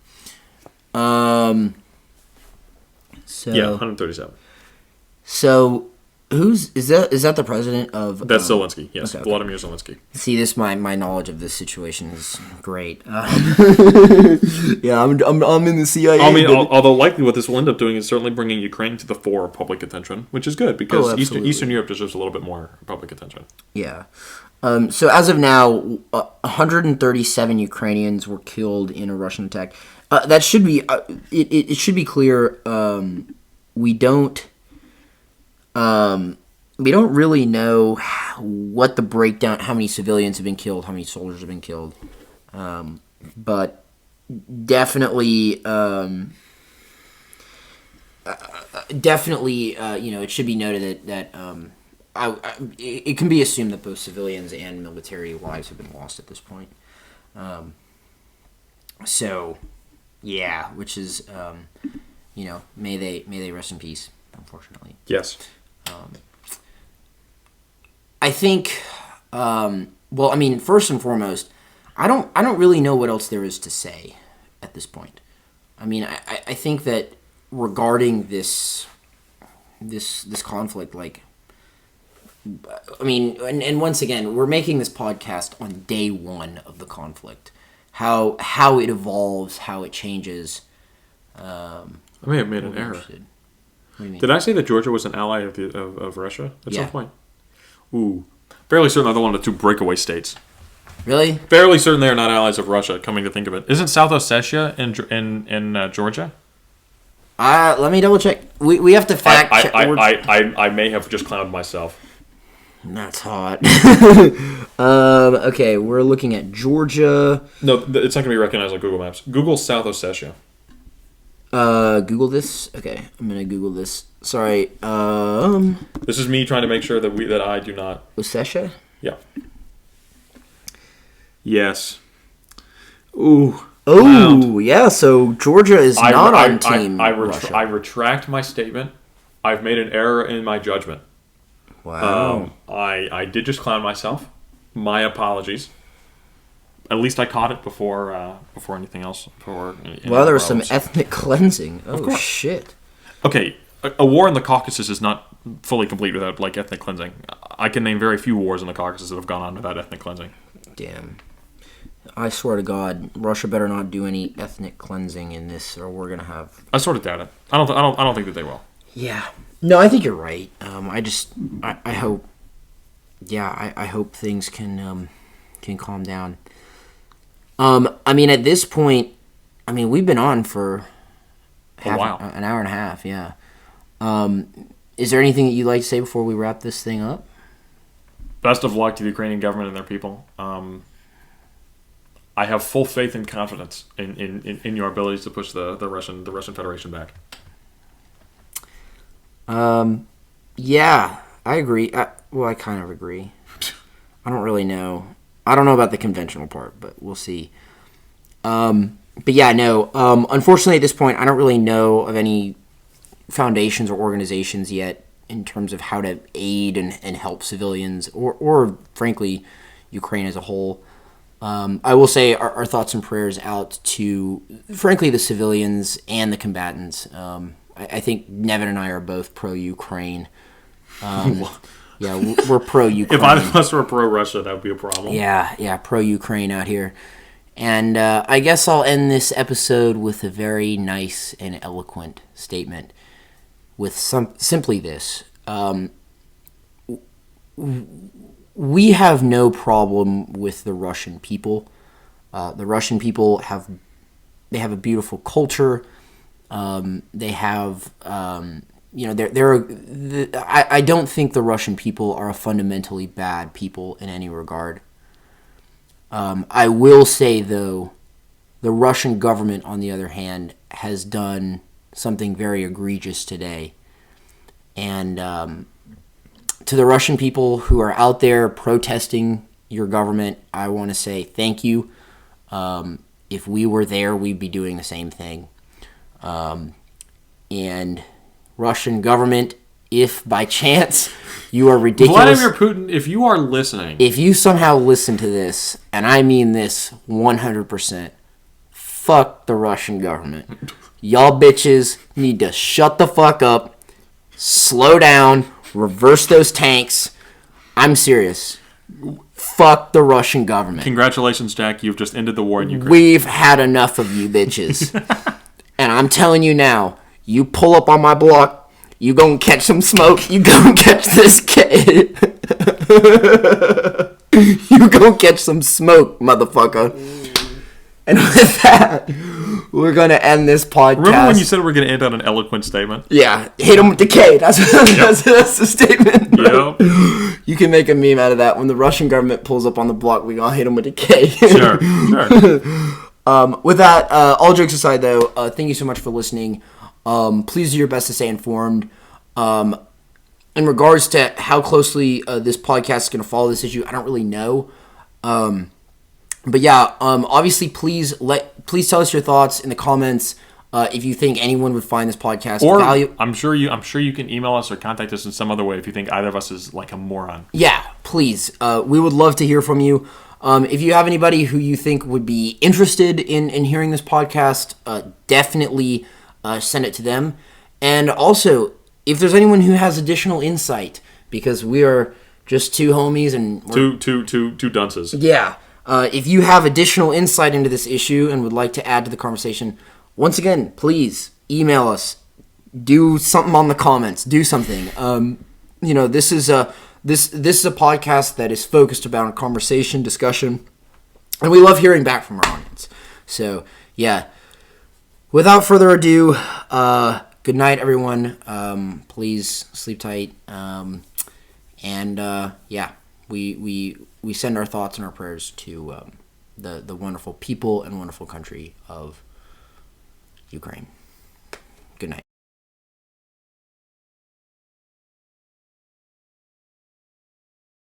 So 137. So Is that the president of? That's Zelensky. Yes, okay. Vladimir Zelensky. See, my knowledge of this situation is great. Yeah, I'm in the CIA. I mean, although likely what this will end up doing is certainly bringing Ukraine to the fore of public attention, which is good because Eastern Europe deserves a little bit more public attention. Yeah. So as of now, 137 Ukrainians were killed in a Russian attack. That should be it should be clear. We don't really know what the breakdown, how many civilians have been killed, how many soldiers have been killed, but definitely, it should be noted that it can be assumed that both civilians and military lives have been lost at this point. So, yeah, which is, may they rest in peace. Unfortunately, yes. I think. Well, I mean, first and foremost, I don't really know what else there is to say at this point. I mean, I think that regarding this conflict, like, I mean, and once again, we're making this podcast on day one of the conflict. How it evolves, how it changes. I may have made an error. What do you mean? Did I say that Georgia was an ally of Russia at some point? Ooh. Fairly certain they're one of the two breakaway states. Really? Fairly certain they are not allies of Russia, coming to think of it. Isn't South Ossetia in Georgia? Let me double check. We have to fact check. I may have just clowned myself. That's hot. Okay, we're looking at Georgia. No, it's not going to be recognized on Google Maps. Google South Ossetia. Google this. Okay, I'm gonna Google this. Sorry. This is me trying to make sure that I do not. Ossetia? Yeah. Yes. Ooh. Oh, yeah. So Georgia is not on team Russia. I retract my statement. I've made an error in my judgment. Wow. I did just clown myself. My apologies. At least I caught it before anything else. Well, there was some ethnic cleansing. Oh, shit. Okay, a war in the Caucasus is not fully complete without ethnic cleansing. I can name very few wars in the Caucasus that have gone on without ethnic cleansing. Damn. I swear to God, Russia better not do any ethnic cleansing in this, or we're gonna have. I sort of doubt it. I don't think that they will. Yeah. No, I think you're right. I hope. Yeah, I hope things can calm down. I mean, at this point, we've been on for a while. An hour and a half, yeah. Is there anything that you'd like to say before we wrap this thing up? Best of luck to the Ukrainian government and their people. I have full faith and confidence in your abilities to push the Russian Federation back. Yeah, I agree. I kind of agree. I don't really know. I don't know about the conventional part, but we'll see. But yeah, no. Unfortunately, at this point, I don't really know of any foundations or organizations yet in terms of how to aid and help civilians or frankly, Ukraine as a whole. I will say our thoughts and prayers out to, frankly, the civilians and the combatants. I think Nevin and I are both pro-Ukraine. Yeah, we're pro-Ukraine. If either of us were pro-Russia, that would be a problem. Yeah, pro-Ukraine out here. And I guess I'll end this episode with a very nice and eloquent statement with simply this. We have no problem with the Russian people. The Russian people have a beautiful culture. They have, I don't think the Russian people are a fundamentally bad people in any regard. I will say, though, the Russian government, on the other hand, has done something very egregious today. And to the Russian people who are out there protesting your government, I want to say thank you. If we were there, we'd be doing the same thing. And Russian government, if by chance you are ridiculous, Vladimir Putin, if you are listening, if you somehow listen to this, and I mean this 100%, fuck the Russian government. Y'all bitches need to shut the fuck up, slow down, Reverse those tanks. I'm serious. Fuck the Russian government. Congratulations, Jack. You've just ended the war in Ukraine. We've had enough of you bitches. And I'm telling you now, you pull up on my block, you gonna catch some smoke, you gonna catch this kid. You gonna catch some smoke, motherfucker. And with that, we're gonna end this podcast. Remember when you said we're gonna end on an eloquent statement? Yeah, hit him with the K. That's the statement. Bro. Yep. You can make a meme out of that. When the Russian government pulls up on the block, we gonna hit him with the K. Sure. With that, all jokes aside, though, thank you so much for listening. Please do your best to stay informed. In regards to how closely this podcast is going to follow this issue, I don't really know. But yeah, obviously, please tell us your thoughts in the comments. If you think anyone would find this podcast valuable. I'm sure you can email us or contact us in some other way if you think either of us is like a moron. Yeah, please. We would love to hear from you. If you have anybody who you think would be interested in hearing this podcast, definitely send it to them. And also, if there's anyone who has additional insight, because we are just two homies and two dunces. Yeah. If you have additional insight into this issue and would like to add to the conversation, once again, please email us. Do something on the comments. Do something. This is a podcast that is focused about conversation, discussion, and we love hearing back from our audience. So, yeah. Without further ado, good night, everyone. Please sleep tight. We send our thoughts and our prayers to the wonderful people and wonderful country of Ukraine.